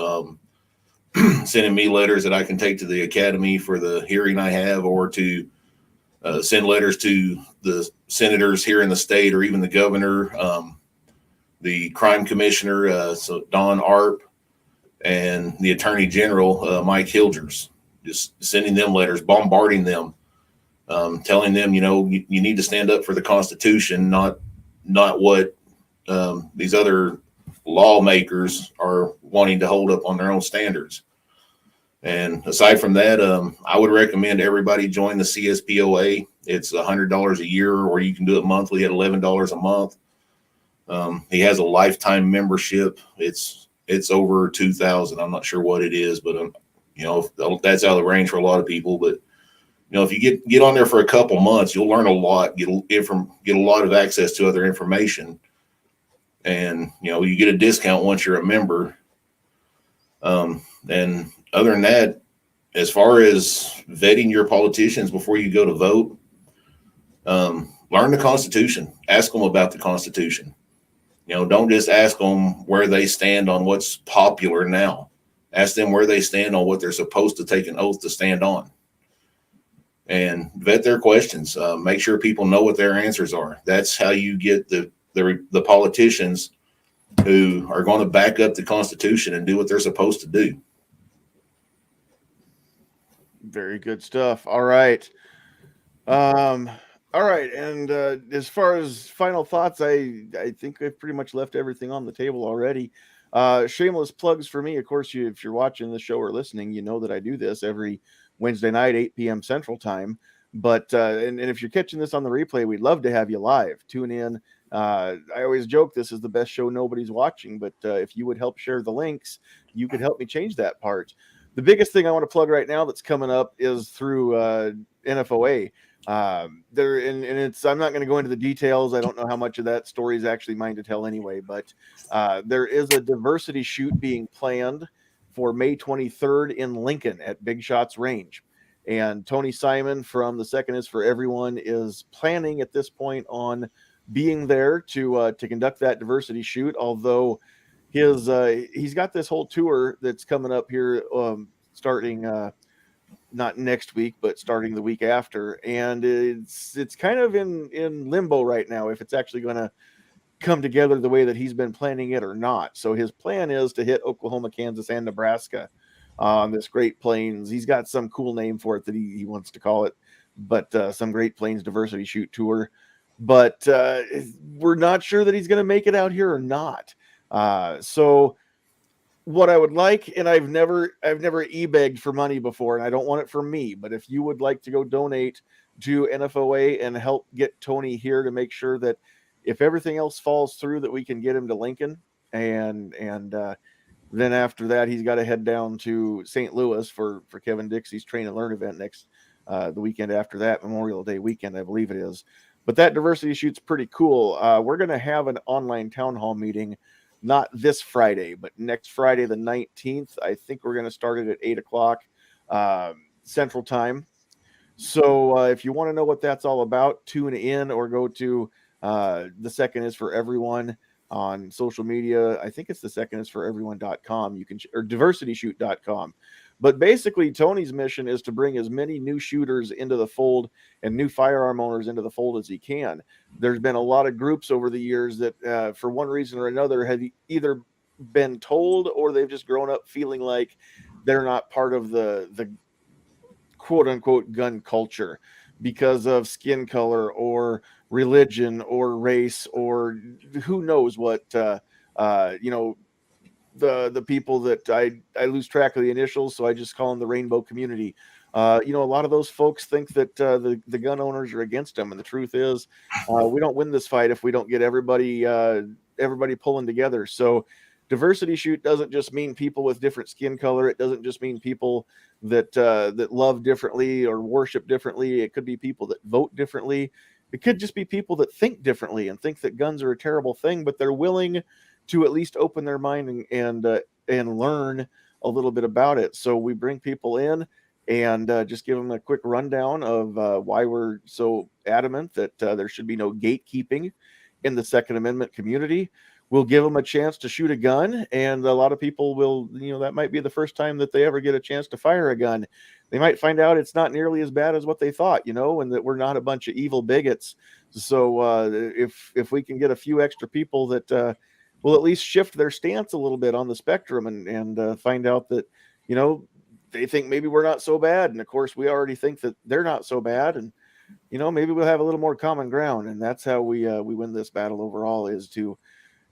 sending me letters that I can take to the academy for the hearing I have, or to send letters to the senators here in the state, or even the governor, the crime commissioner, so Don Arp, and the attorney general, Mike Hilgers. Just sending them letters, bombarding them, telling them, you need to stand up for the Constitution, not what these other lawmakers are wanting to hold up on their own standards. And aside from that, I would recommend everybody join the CSPOA. It's $100 a year, or you can do it monthly at $11 a month. He has a lifetime membership. It's over 2,000. I'm not sure what it is, but that's out of the range for a lot of people. But if you get on there for a couple months, you'll learn a lot, get a lot of access to other information, and you get a discount once you're a member. And other than that, as far as vetting your politicians before you go to vote, learn the Constitution. Ask them about the Constitution. Don't just ask them where they stand on what's popular now. Ask them where they stand on what they're supposed to take an oath to stand on. and vet their questions. Make sure people know what their answers are. That's how you get the politicians who are going to back up the Constitution and do what they're supposed to do. Very good stuff. All right. All right. And as far as final thoughts, I think I've pretty much left everything on the table already. Shameless plugs for me. Of course, if you're watching the show or listening, you know that I do this every Wednesday night, 8 p.m. Central Time. But and if you're catching this on the replay, we'd love to have you live. Tune in. I always joke this is the best show nobody's watching, but if you would help share the links, you could help me change that part. The biggest thing I want to plug right now that's coming up is through NFOA. There and it's I'm not going to go into the details. I don't know how much of that story is actually mine to tell anyway, but there is a diversity shoot being planned for May 23rd in Lincoln at Big Shots Range. And Tony Simon from The Second Is for Everyone is planning at this point on being there to conduct that diversity shoot. Although he's got this whole tour that's coming up here starting not next week, but starting the week after. And it's kind of in limbo right now if it's actually going to come together the way that he's been planning it or not. So his plan is to hit Oklahoma, Kansas, and Nebraska on this Great Plains. He's got some cool name for it that he wants to call it, but some Great Plains Diversity Shoot Tour. But we're not sure that he's going to make it out here or not. So what I would like, and I've never e-begged for money before, and I don't want it for me, but if you would like to go donate to NFOA and help get Tony here to make sure that if everything else falls through, that we can get him to Lincoln, and then after that, he's got to head down to St. Louis for Kevin Dixie's Train and Learn event next the weekend after that, Memorial Day weekend, I believe it is. But that diversity shoot's pretty cool. We're going to have an online town hall meeting, not this Friday, but next Friday, the 19th. I think we're going to start it at 8 o'clock Central Time. So if you want to know what that's all about, tune in or go to The Second Is for Everyone on social media. I think it's thesecondisforeveryone.com. You can or diversityshoot.com. But basically, Tony's mission is to bring as many new shooters into the fold and new firearm owners into the fold as he can. There's been a lot of groups over the years that, for one reason or another, have either been told or they've just grown up feeling like they're not part of the quote-unquote gun culture because of skin color or religion or race or who knows what, the people that I lose track of the initials, so I just call them the rainbow community. A lot of those folks think that the gun owners are against them, and the truth is, we don't win this fight if we don't get everybody pulling together. So diversity shoot doesn't just mean people with different skin color. It doesn't just mean people that love differently or worship differently. It could be people that vote differently. It could just be people that think differently and think that guns are a terrible thing, but they're willing to at least open their mind and learn a little bit about it. So we bring people in and just give them a quick rundown of why we're so adamant that there should be no gatekeeping in the Second Amendment community. We'll give them a chance to shoot a gun, and a lot of people will, that might be the first time that they ever get a chance to fire a gun. They might find out it's not nearly as bad as what they thought, and that we're not a bunch of evil bigots. So if we can get a few extra people that will at least shift their stance a little bit on the spectrum and find out that, they think maybe we're not so bad. And of course, we already think that they're not so bad. And, maybe we'll have a little more common ground. And that's how we win this battle overall is to,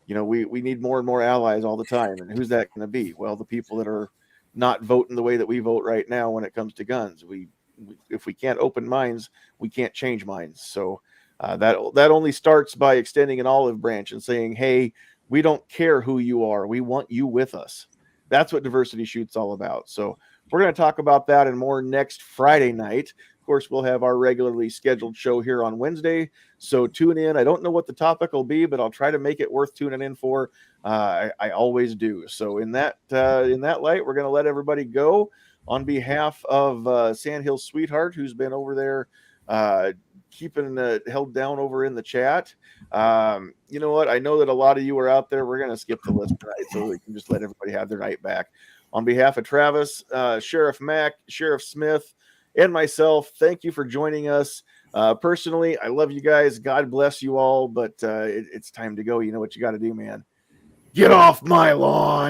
we need more and more allies all the time. And who's that going to be? Well, the people that are not voting the way that we vote right now when it comes to guns. If we can't open minds, we can't change minds. So that only starts by extending an olive branch and saying, hey, we don't care who you are. We want you with us. That's what Diversity Shoot's all about. So we're going to talk about that and more next Friday night. Of course, we'll have our regularly scheduled show here on Wednesday. So tune in. I don't know what the topic will be, but I'll try to make it worth tuning in for. I always do. So in that light, we're going to let everybody go on behalf of Sandhills Sweetheart, who's been over there keeping held down over in the chat. You know what? I know that a lot of you are out there. We're going to skip the list tonight so we can just let everybody have their night back. On behalf of Travis, Sheriff Mack, Sheriff Smith, and myself, thank you for joining us. Personally, I love you guys. God bless you all, but it's time to go. You know what you got to do, man. Get off my lawn.